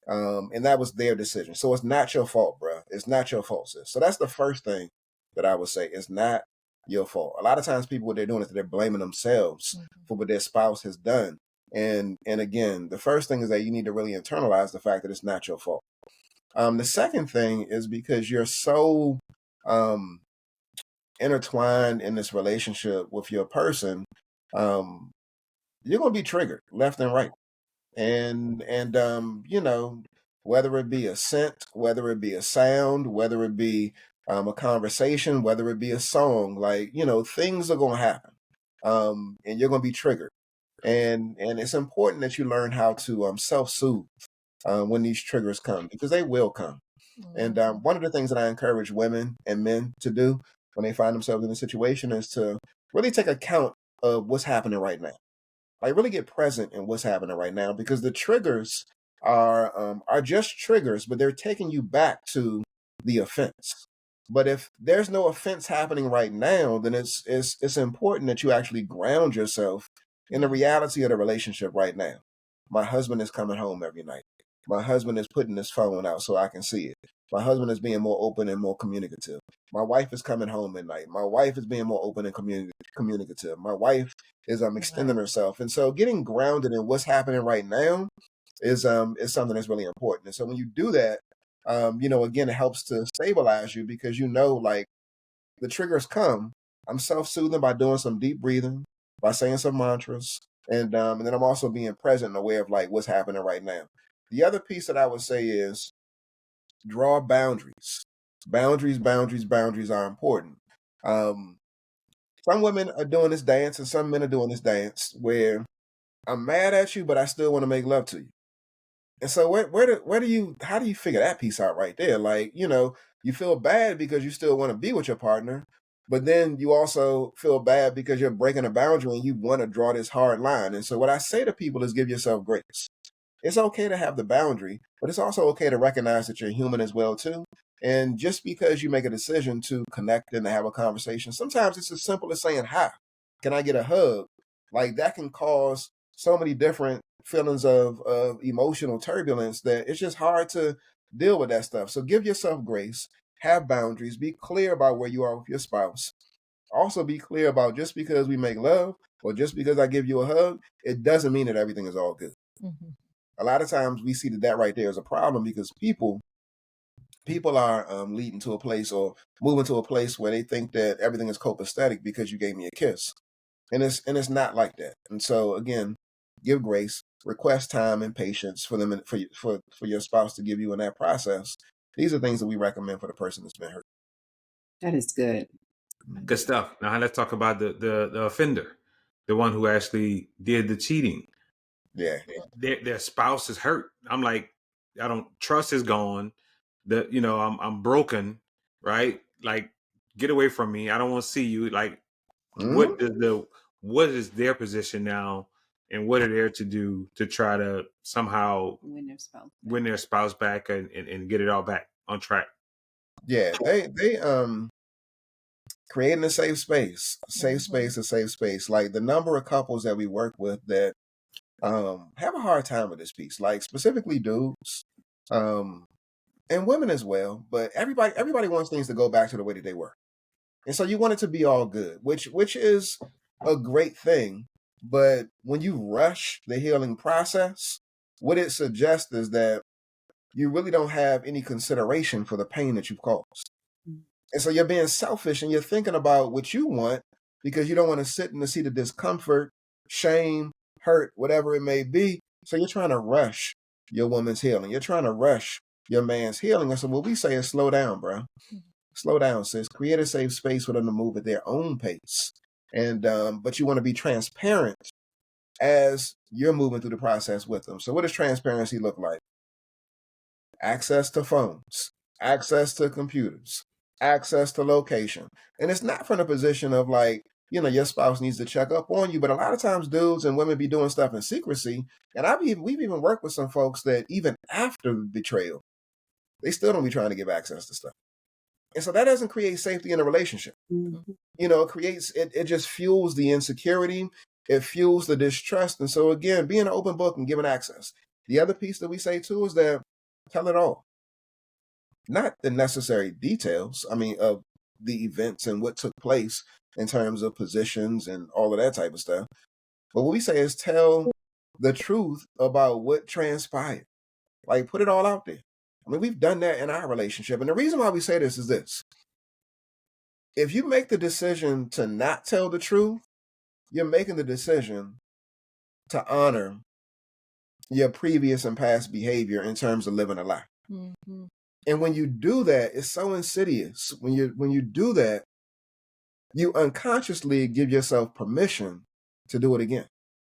And that was their decision. So it's not your fault, bro. It's not your fault, sis. So that's the first thing that I would say. It's not your fault. A lot of times people, what they're doing is they're blaming themselves for what their spouse has done. And again, the first thing is that you need to really internalize the fact that it's not your fault. The second thing is because you're so intertwined in this relationship with your person, you're going to be triggered left and right. And you know, whether it be a scent, whether it be a sound, whether it be a conversation, whether it be a song, like, you know, things are going to happen. And you're going to be triggered. And it's important that you learn how to self-soothe when these triggers come, because they will come. And one of the things that I encourage women and men to do when they find themselves in a situation is to really take account of what's happening right now. Like, really get present in what's happening right now, because the triggers are just triggers, but they're taking you back to the offense. But if there's no offense happening right now, then it's important that you actually ground yourself in the reality of the relationship right now. My husband is coming home every night. My husband is putting his phone out so I can see it. My husband is being more open and more communicative. My wife is coming home at night. My wife is being more open and communicative. My wife is extending herself. And so getting grounded in what's happening right now is something that's really important. And so when you do that, you know, again, it helps to stabilize you, because, you know, like, the triggers come. I'm self-soothing by doing some deep breathing, by saying some mantras, and then I'm also being present and aware of, like, what's happening right now. The other piece that I would say is draw boundaries. Boundaries are important. Some women are doing this dance and some men are doing this dance where I'm mad at you, but I still want to make love to you. And so how do you figure that piece out right there? Like, you know, you feel bad because you still want to be with your partner, but then you also feel bad because you're breaking a boundary and you want to draw this hard line. And so what I say to people is give yourself grace. It's okay to have the boundary, but it's also okay to recognize that you're human as well too. And just because you make a decision to connect and to have a conversation, sometimes it's as simple as saying, "Hi, can I get a hug?" Like, that can cause so many different feelings of emotional turbulence that it's just hard to deal with that stuff. So give yourself grace, have boundaries, be clear about where you are with your spouse. Also be clear about, just because we make love or just because I give you a hug, it doesn't mean that everything is all good. Mm-hmm. A lot of times we see that right there is a problem, because people are leading to a place or moving to a place where they think that everything is copacetic because you gave me a kiss. And it's not like that. And so again, give grace, request time and patience for them, for your spouse to give you in that process. These are things that we recommend for the person that's been hurt. That is good. Good stuff. Now let's talk about the offender, the one who actually did the cheating. Yeah. Their spouse is hurt. I'm like, I don't trust is gone. I'm broken, right? Like, get away from me. I don't want to see you. Like, what is their position now, and what are they to do to try to somehow win their spouse back and get it all back on track? Yeah, they creating a safe space. A safe space. Like, the number of couples that we work with that have a hard time with this piece, like specifically dudes, and women as well. But everybody wants things to go back to the way that they were, and so you want it to be all good, which is a great thing. But when you rush the healing process, what it suggests is that you really don't have any consideration for the pain that you've caused. And so you're being selfish and you're thinking about what you want because you don't want to sit in the seat of discomfort, shame, hurt, whatever it may be. So you're trying to rush your woman's healing. You're trying to rush your man's healing. And so what we say is slow down, bro. Slow down, sis. Create a safe space for them to move at their own pace. And but you want to be transparent as you're moving through the process with them. So what does transparency look like? Access to phones, access to computers, access to location. And it's not from a position of like, you know, your spouse needs to check up on you. But a lot of times dudes and women be doing stuff in secrecy. And we've even worked with some folks that even after betrayal, they still don't be trying to give access to stuff. And so that doesn't create safety in a relationship. Mm-hmm. It just fuels the insecurity. It fuels the distrust. And so again, being an open book and giving access. The other piece that we say too is that tell it all. Not the necessary details, of the events and what took place in terms of positions and all of that type of stuff. But what we say is tell the truth about what transpired. Like, put it all out there. We've done that in our relationship. And the reason why we say this is this. If you make the decision to not tell the truth, you're making the decision to honor your previous and past behavior in terms of living a lie. Mm-hmm. And when you do that, it's so insidious. When you do that, you unconsciously give yourself permission to do it again.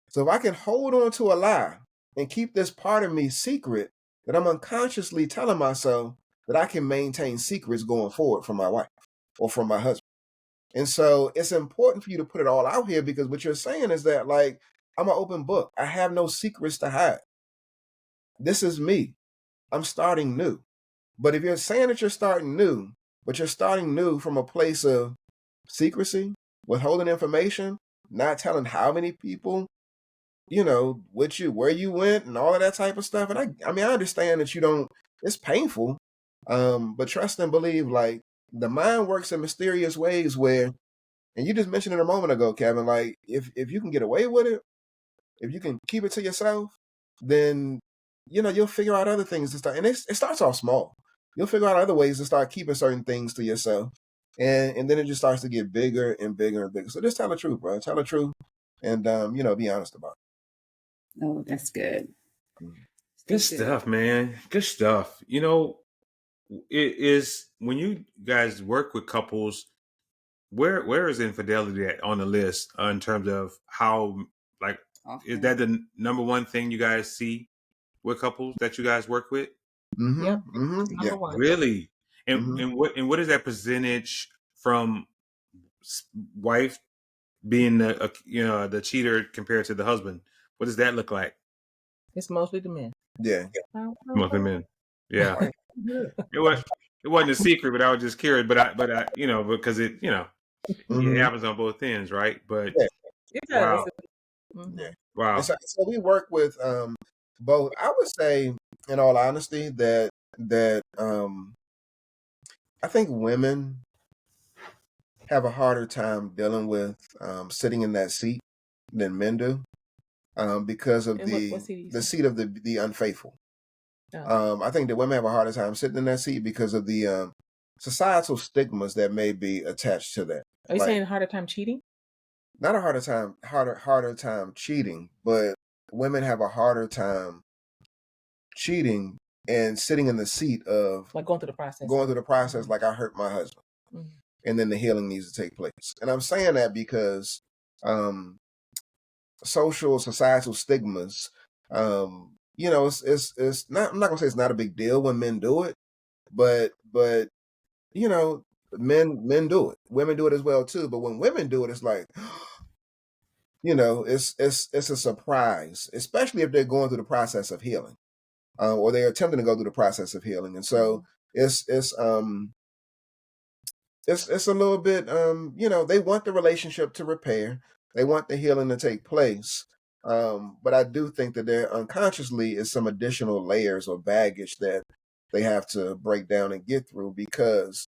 So if I can hold on to a lie and keep this part of me secret, then I'm unconsciously telling myself that I can maintain secrets going forward from my wife or from my husband. And so it's important for you to put it all out here, because what you're saying is that, like, I'm an open book. I have no secrets to hide. This is me. I'm starting new. But if you're saying that you're starting new, but you're starting new from a place of secrecy, withholding information, not telling how many people, where you went and all of that type of stuff. And I understand that you don't, it's painful. But trust and believe, like, the mind works in mysterious ways where, and you just mentioned it a moment ago, Kevin, like, if you can get away with it, if you can keep it to yourself, then, you'll figure out other things to start. And it starts off small. You'll figure out other ways to start keeping certain things to yourself. And then it just starts to get bigger and bigger and bigger. So just tell the truth, bro. Tell the truth and, be honest about it. Oh, that's good. Good stuff, man. Good stuff. It is when you guys work with couples, where is infidelity at on the list in terms of how, like, is that the number one thing you guys see with couples that you guys work with? Mm-hmm. Yep. Mm-hmm. Yeah. Really? And Mm-hmm. and what is that percentage from wife being the cheater compared to the husband? What does that look like? It's mostly the men. Yeah. Mostly men. Yeah. It wasn't a secret, but I was just curious. But I because it Mm-hmm. it happens on both ends, right? But Yeah. It does. wow. Mm-hmm. Yeah. Wow. And so we work with both. I would say, in all honesty, that I think women have a harder time dealing with sitting in that seat than men do, because of And what seat the seat of the unfaithful. Oh. I think that women have a harder time sitting in that seat because of the societal stigmas that may be attached to that. Are you saying a harder time cheating? Not a harder time cheating, but women have a harder time cheating and sitting in the seat of, like, going through the process. Mm-hmm. Like, I hurt my husband. Mm-hmm. And then the healing needs to take place. And I'm saying that because societal stigmas, it's not, I'm not gonna say it's not a big deal when men do it, but men do it. Women do it as well too. But when women do it, it's like, it's a surprise, especially if they're going through the process of healing, or they're attempting to go through the process of healing. And so it's a little bit, they want the relationship to repair. They want the healing to take place. But I do think that there unconsciously is some additional layers or baggage that they have to break down and get through, because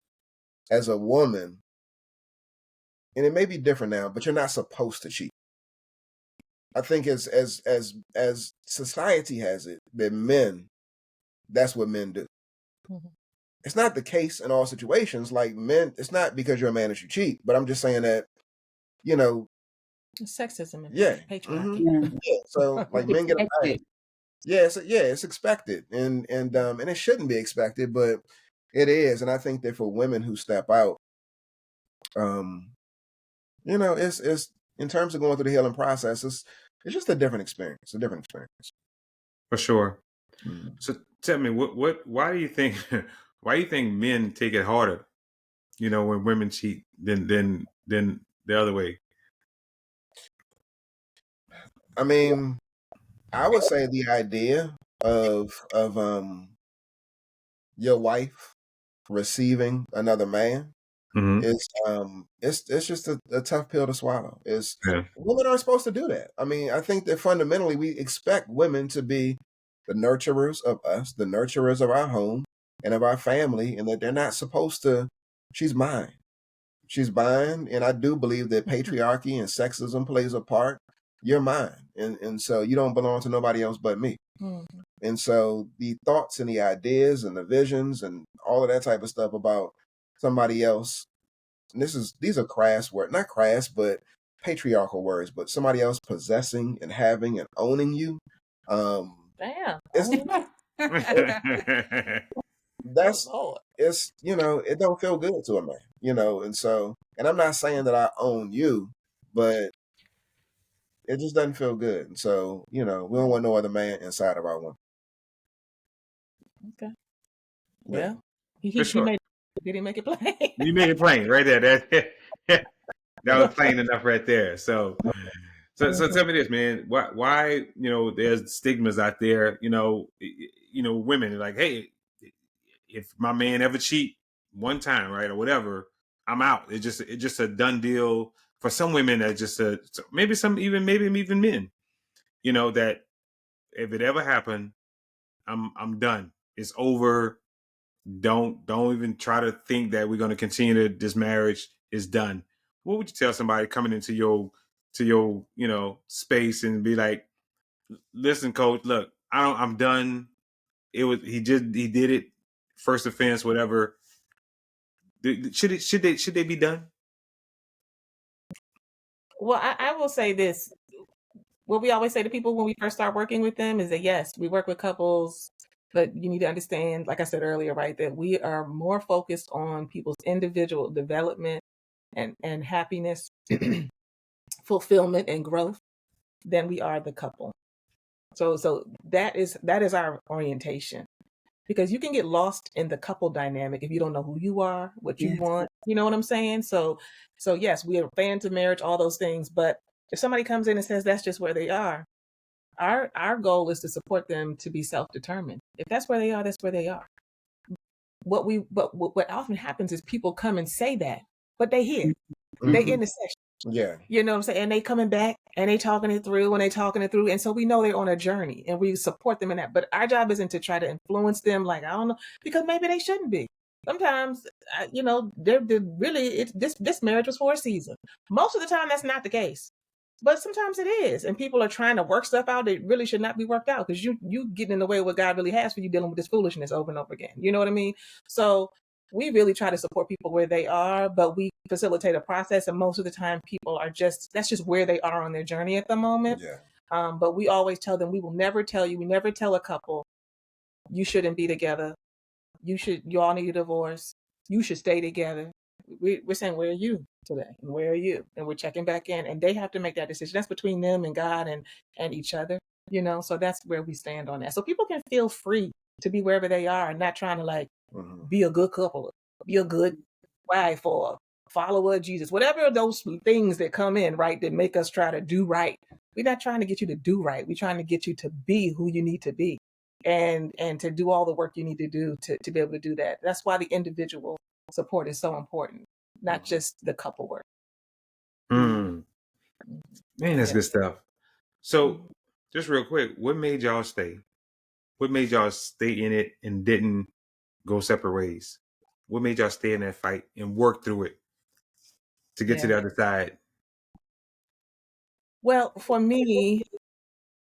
as a woman, and it may be different now, but you're not supposed to cheat. I think as society has it, that men, that's what men do. Mm-hmm. It's not the case in all situations. Like, men, it's not because you're a man that you cheat, but I'm just saying that, sexism and Mm-hmm. patriarchy. Yeah. So, like, men get a bag. Yeah, it's expected, and it shouldn't be expected, but it is. And I think that for women who step out, it's in terms of going through the healing process, it's just a different experience. For sure. Mm-hmm. So tell me, why do you think men take it harder, when women cheat than the other way? I mean, I would say the idea of your wife receiving another man, Mm-hmm. it's just a tough pill to swallow. Yeah. Women aren't supposed to do that. I mean, I think that fundamentally we expect women to be the nurturers of us, the nurturers of our home and of our family, and that they're not supposed to, she's mine. She's mine. And I do believe that patriarchy and sexism plays a part. You're mine. And so you don't belong to nobody else but me. Mm-hmm. And so the thoughts and the ideas and the visions and all of that type of stuff about somebody else, and these are crass words, not crass, but patriarchal words, but somebody else possessing and having and owning you. Damn. That's Lord. it's it don't feel good to a man, and so, and I'm not saying that I own you, but it just doesn't feel good. And so, we don't want no other man inside of our woman. Okay. Yeah. Well, did he make it plain? You made it plain right there. That was plain enough right there. So tell me this, man. Why there's stigmas out there? Women are like, hey, if my man ever cheat one time, right, or whatever, I'm out. It's just a done deal. For some women, that's just maybe even men. That if it ever happened, I'm done. It's over. Don't even try to think that we're going to continue this marriage is done. What would you tell somebody coming into your space and be like, listen, coach, look, I'm done. He did it, first offense, whatever. Should they be done? Well, I will say this. What we always say to people when we first start working with them is that, yes, we work with couples, but you need to understand, like I said earlier, right, that we are more focused on people's individual development and happiness, fulfillment and growth than we are the couple. So that is our orientation, because you can get lost in the couple dynamic if you don't know who you are, what you want. You know what I'm saying? So yes, we are fans of marriage, all those things, but if somebody comes in and says that's just where they are, our goal is to support them to be self-determined. If that's where they are, that's where they are. What often happens is people come and say that, but they here. Mm-hmm. They in the session. Yeah. You know what I'm saying? And they coming back and they talking it through and so we know they're on a journey and we support them in that. But our job isn't to try to influence them, like, I don't know, because maybe they shouldn't be. Sometimes, this marriage was for a season. Most of the time, that's not the case. But sometimes it is. And people are trying to work stuff out that really should not be worked out, because you getting in the way of what God really has for you, dealing with this foolishness over and over again. You know what I mean? So we really try to support people where they are, but we facilitate a process. And most of the time people are that's just where they are on their journey at the moment. Yeah. But we always tell them, we never tell a couple, you shouldn't be together. You all need a divorce. You should stay together. We're saying, where are you today? And where are you? And we're checking back in, and they have to make that decision. That's between them and God and each other, so that's where we stand on that. So people can feel free to be wherever they are and not trying to be a good couple, be a good wife or follower of Jesus, whatever those things that come in, right, that make us try to do right. We're not trying to get you to do right. We're trying to get you to be who you need to be and to do all the work you need to do to be able to do that. That's why the individual support is so important, not just the couple work. Man, that's good stuff. So just real quick, what made y'all stay? What made y'all stay in it and didn't go separate ways? What made y'all stay in that fight and work through it to get to the other side? Well, for me,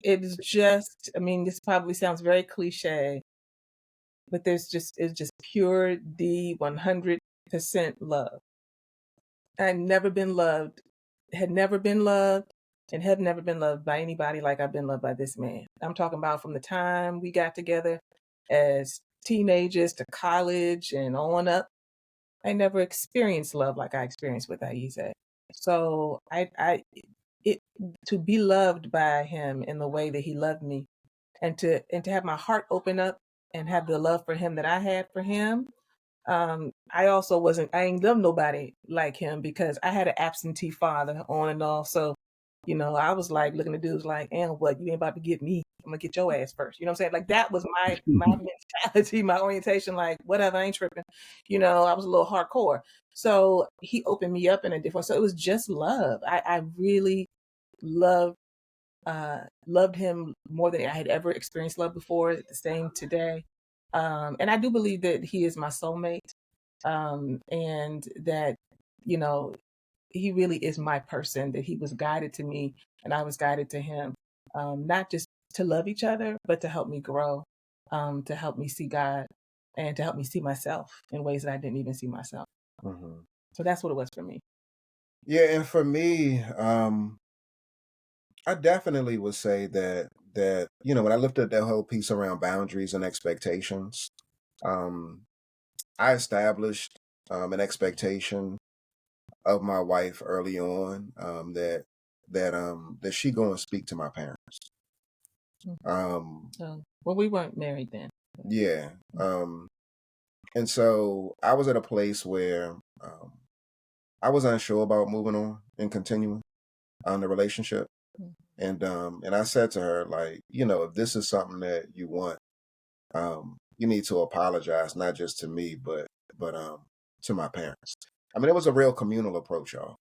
it's just, this probably sounds very cliche, but it's just pure D 100% love. I'd never been loved, had never been loved, and have never been loved by anybody like I've been loved by this man. I'm talking about from the time we got together as teenagers to college and on up. I never experienced love like I experienced with Aise. So to be loved by him in the way that he loved me, and to have my heart open up and have the love for him that I had for him. I ain't loved nobody like him, because I had an absentee father on and off. So, I was like looking at dudes like, and what, you ain't about to get me. I'm gonna get your ass first. You know what I'm saying? Like that was my mentality, my orientation. Like whatever, I ain't tripping. You know, I was a little hardcore. So he opened me up in a different. So it was just love. I really loved him more than I had ever experienced love before. The same today, and I do believe that he is my soulmate, and that you know he really is my person. That he was guided to me, and I was guided to him, not just to love each other, but to help me grow, to help me see God, and to help me see myself in ways that I didn't even see myself. Mhm. So that's what it was for me. Yeah, and for me, I definitely would say that when I looked at that whole piece around boundaries and expectations, um, I established an expectation of my wife early on, that she go and speak to my parents. So, well, we weren't married then. Yeah. And so I was at a place where I was unsure about moving on and continuing on the relationship. And I said to her, like, if this is something that you want, you need to apologize, not just to me, but to my parents. I mean, it was a real communal approach, y'all.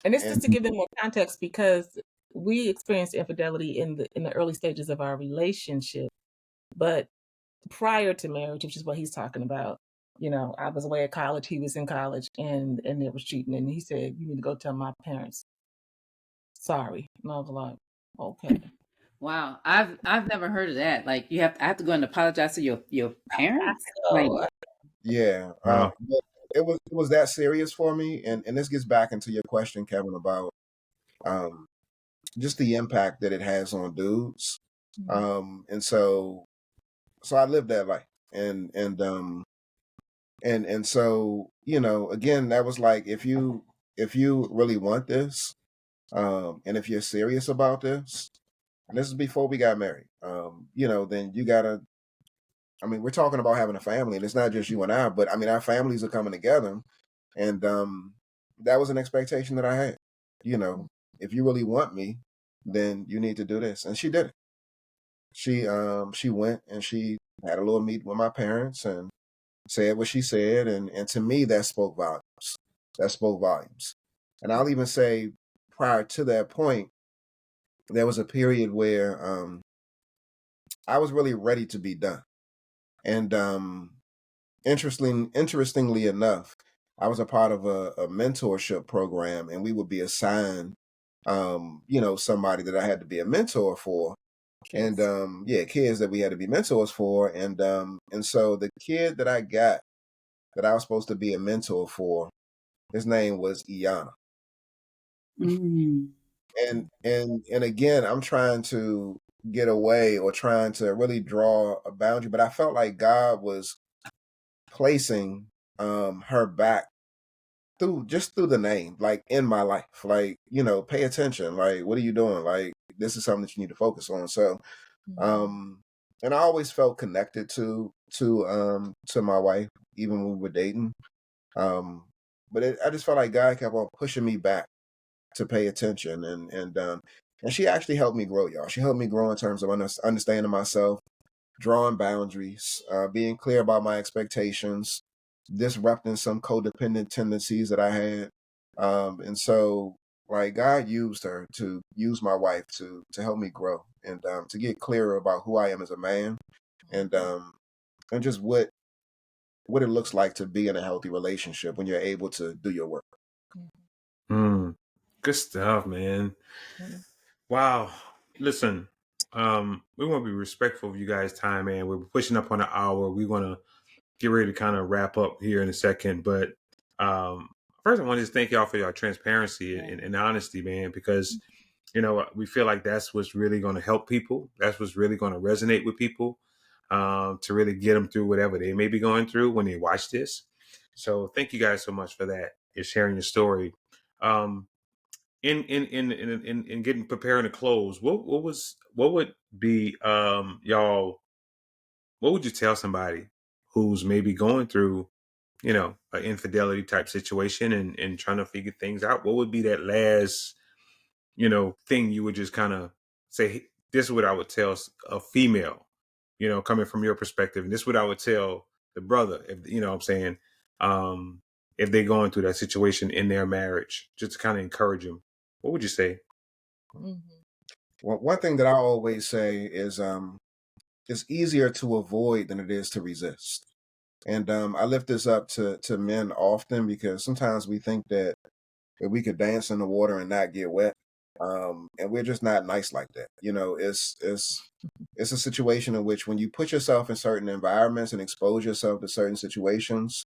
And it's just And to give them more context because we experienced infidelity in the early stages of our relationship, but prior to marriage, which is what he's talking about. I was away at college, he was in college, and it was cheating. And he said, "You need to go tell my parents. Sorry." And I was like, "Okay." Wow, I've never heard of that. Like I have to go and apologize to your parents. Like, yeah, Wow. but it was that serious for me, and this gets back into your question, Kevin, about um, just the impact that it has on dudes. And so I lived that life, and so again, that was like, if you really want this, and if you're serious about this, and this is before we got married, then you gotta. I mean, we're talking about having a family, and it's not just you and I, but I mean, our families are coming together, and that was an expectation that I had. If you really want me, then you need to do this, and she did it. She went and she had a little meet with my parents and said what she said, and to me that spoke volumes. That spoke volumes. And I'll even say, prior to that point, there was a period where I was really ready to be done. And interestingly enough, I was a part of a mentorship program, and we would be assigned somebody that I had to be a mentor for. Kids. And kids that we had to be mentors for. And so the kid that I got, that I was supposed to be a mentor for, his name was Iana. mm, And again, I'm trying to get away, or trying to really draw a boundary, but I felt like God was placing her back through the name, like, in my life. Like, pay attention. Like, what are you doing? Like, this is something that you need to focus on. So and I always felt connected to my wife, even when we were dating. But I just felt like God kept on pushing me back to pay attention, and she actually helped me grow, y'all. She helped me grow in terms of understanding myself, drawing boundaries, being clear about my expectations, disrupting some codependent tendencies that I had. And so, like, God used her to use my wife to help me grow, and to get clearer about who I am as a man, and just what it looks like to be in a healthy relationship when you're able to do your work. Good stuff, man. Wow. Listen, we want to be respectful of you guys' time, man. We're pushing up on an hour. We want to get ready to kind of wrap up here in a second. But first, I want to just thank y'all for your transparency and honesty, man, because, we feel like that's what's really going to help people. That's what's really going to resonate with people, to really get them through whatever they may be going through when they watch this. So thank you guys so much for that and sharing your story. In getting preparing to close, what would be y'all, what would you tell somebody who's maybe going through, an infidelity type situation and trying to figure things out? What would be that last, thing you would just kind of say, this is what I would tell a female, coming from your perspective. And this is what I would tell the brother, if what I'm saying, if they're going through that situation in their marriage, just to kind of encourage them. What would you say? Mhm. Well, one thing that I always say is it's easier to avoid than it is to resist. And I lift this up to men often because sometimes we think that we could dance in the water and not get wet. And we're just not nice like that. It's a situation in which when you put yourself in certain environments and expose yourself to certain situations,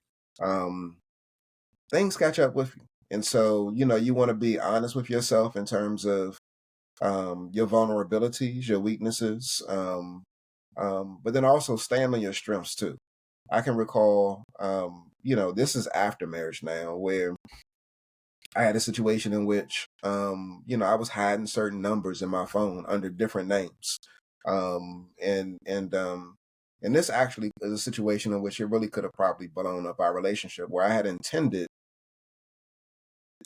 things catch up with you. And so, you want to be honest with yourself in terms of your vulnerabilities, your weaknesses, but then also stand on your strengths too. I can recall, this is after marriage now, where I had a situation in which, I was hiding certain numbers in my phone under different names. And this actually is a situation in which it really could have probably blown up our relationship, where I had intended,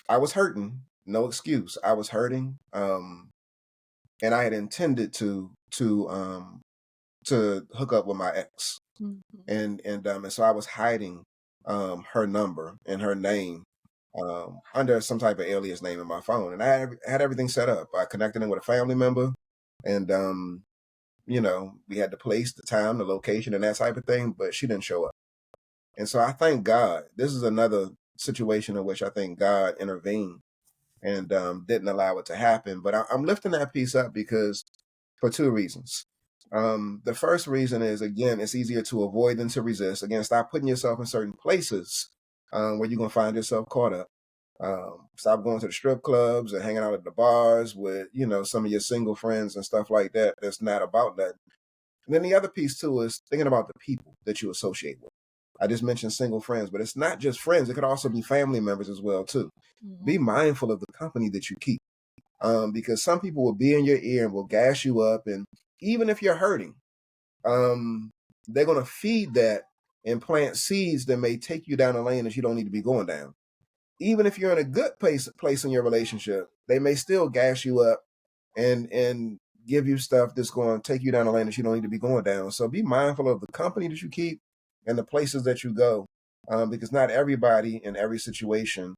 I was hurting, no excuse. I was hurting. And I had intended to hook up with my ex. Mhm. And so I was hiding her number and her name under some type of alias name in my phone, and I had everything set up. I connected him with a family member, and we had the place, the time, the location, and that type of thing. But she didn't show up, and so I thank God. This is another situation in which I think God intervened and didn't allow it to happen. But I'm lifting that piece up because for two reasons. The first reason is, again, it's easier to avoid than to resist. Again, stop putting yourself in certain places where you're going to find yourself caught up. Stop going to the strip clubs and hanging out at the bars with, some of your single friends and stuff like that. That's not about that. And then the other piece too is thinking about the people that you associate with. I just mentioned single friends, but it's not just friends. It could also be family members as well too. Mhm. Be mindful of the company that you keep. Because some people will be in your ear and will gas you up. And even if you're hurting, they're going to feed that and plant seeds that may take you down a lane that you don't need to be going down. Even if you're in a good place in your relationship, they may still gas you up and give you stuff that's going to take you down a lane that you don't need to be going down. So be mindful of the company that you keep and the places that you go, because not everybody in every situation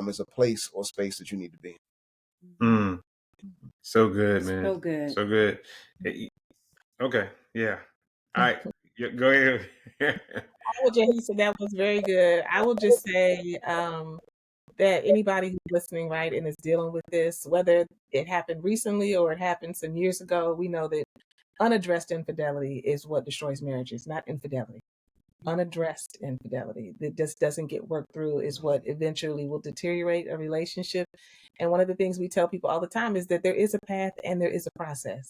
is a place or space that you need to be. So good, man. So good. So good. Okay. Yeah. All right. Go ahead. He said that was very good. I will just say that anybody who's listening, right, and is dealing with this, whether it happened recently or it happened some years ago, we know that unaddressed infidelity is what destroys marriages, not infidelity. Unaddressed infidelity that just doesn't get worked through is what eventually will deteriorate a relationship. And one of the things we tell people all the time is that there is a path and there is a process.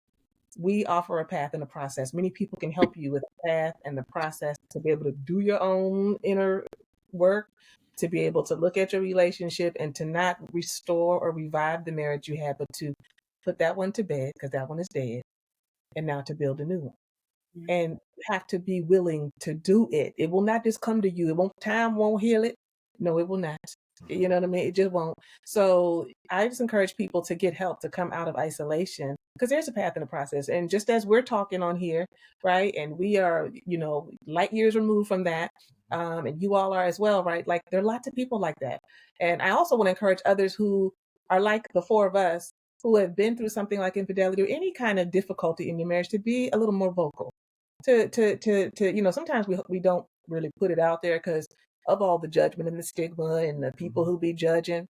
We offer a path and a process. Many people can help you with the path and the process to be able to do your own inner work, to be able to look at your relationship and to not restore or revive the marriage you had, but to put that one to bed because that one is dead, and now to build a new one. And you have to be willing to do it. It will not just come to you. Time won't heal it. No, it will not. You know what I mean? It just won't. So I just encourage people to get help, to come out of isolation, because there's a path in the process. And just as we're talking on here, right? And we are, light years removed from that. And you all are as well, right? Like there are lots of people like that. And I also want to encourage others who are like the four of us who have been through something like infidelity or any kind of difficulty in your marriage to be a little more vocal. To sometimes we don't really put it out there because of all the judgment and the stigma and the people who be judging,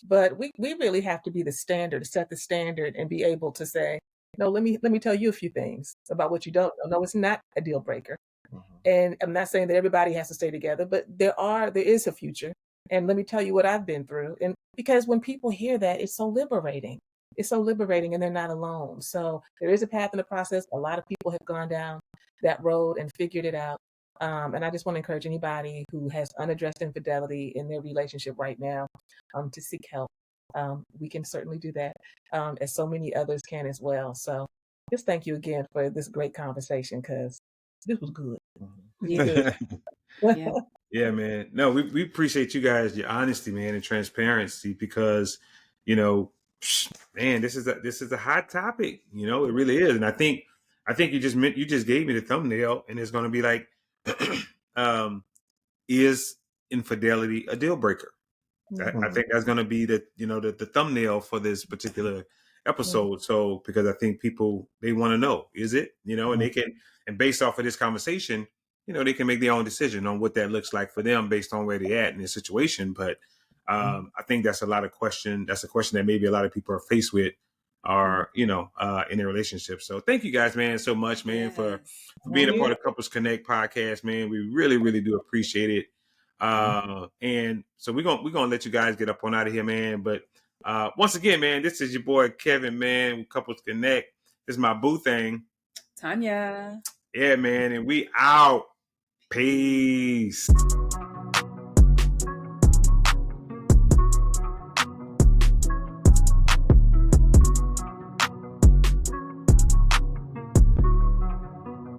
but we really have to be the standard, set the standard, and be able to say, no, let me tell you a few things about what you don't know. No, it's not a deal breaker. And I'm not saying that everybody has to stay together, but there is a future. And let me tell you what I've been through. And because when people hear that, it's so liberating. It's so liberating and they're not alone. So there is a path in the process. A lot of people have gone down that road and figured it out. And I just want to encourage anybody who has unaddressed infidelity in their relationship right now to seek help. We can certainly do that, as so many others can as well. So just thank you again for this great conversation because this was good. Yeah. Yeah. Yeah, man. No, we appreciate you guys, your honesty, man, and transparency, because, Man, this is a hot topic. You know, it really is. And I think you just gave me the thumbnail, and it's going to be like, is infidelity a deal breaker? I think that's going to be the thumbnail for this particular episode. So, because I think people, they want to know, is it, and they can, and based off of this conversation, they can make their own decision on what that looks like for them based on where they're at in this situation. But I think that's a question that maybe a lot of people are faced with, are, in their relationship. So thank you guys, man, so much, man, for being a part of Couples Connect podcast, man. We really, really do appreciate it. And so we're gonna let you guys get up on out of here, man. But once again, man, this is your boy Kevin, man, with Couples Connect. This is my boo thing, Tanya. Yeah, man, and we out. Peace.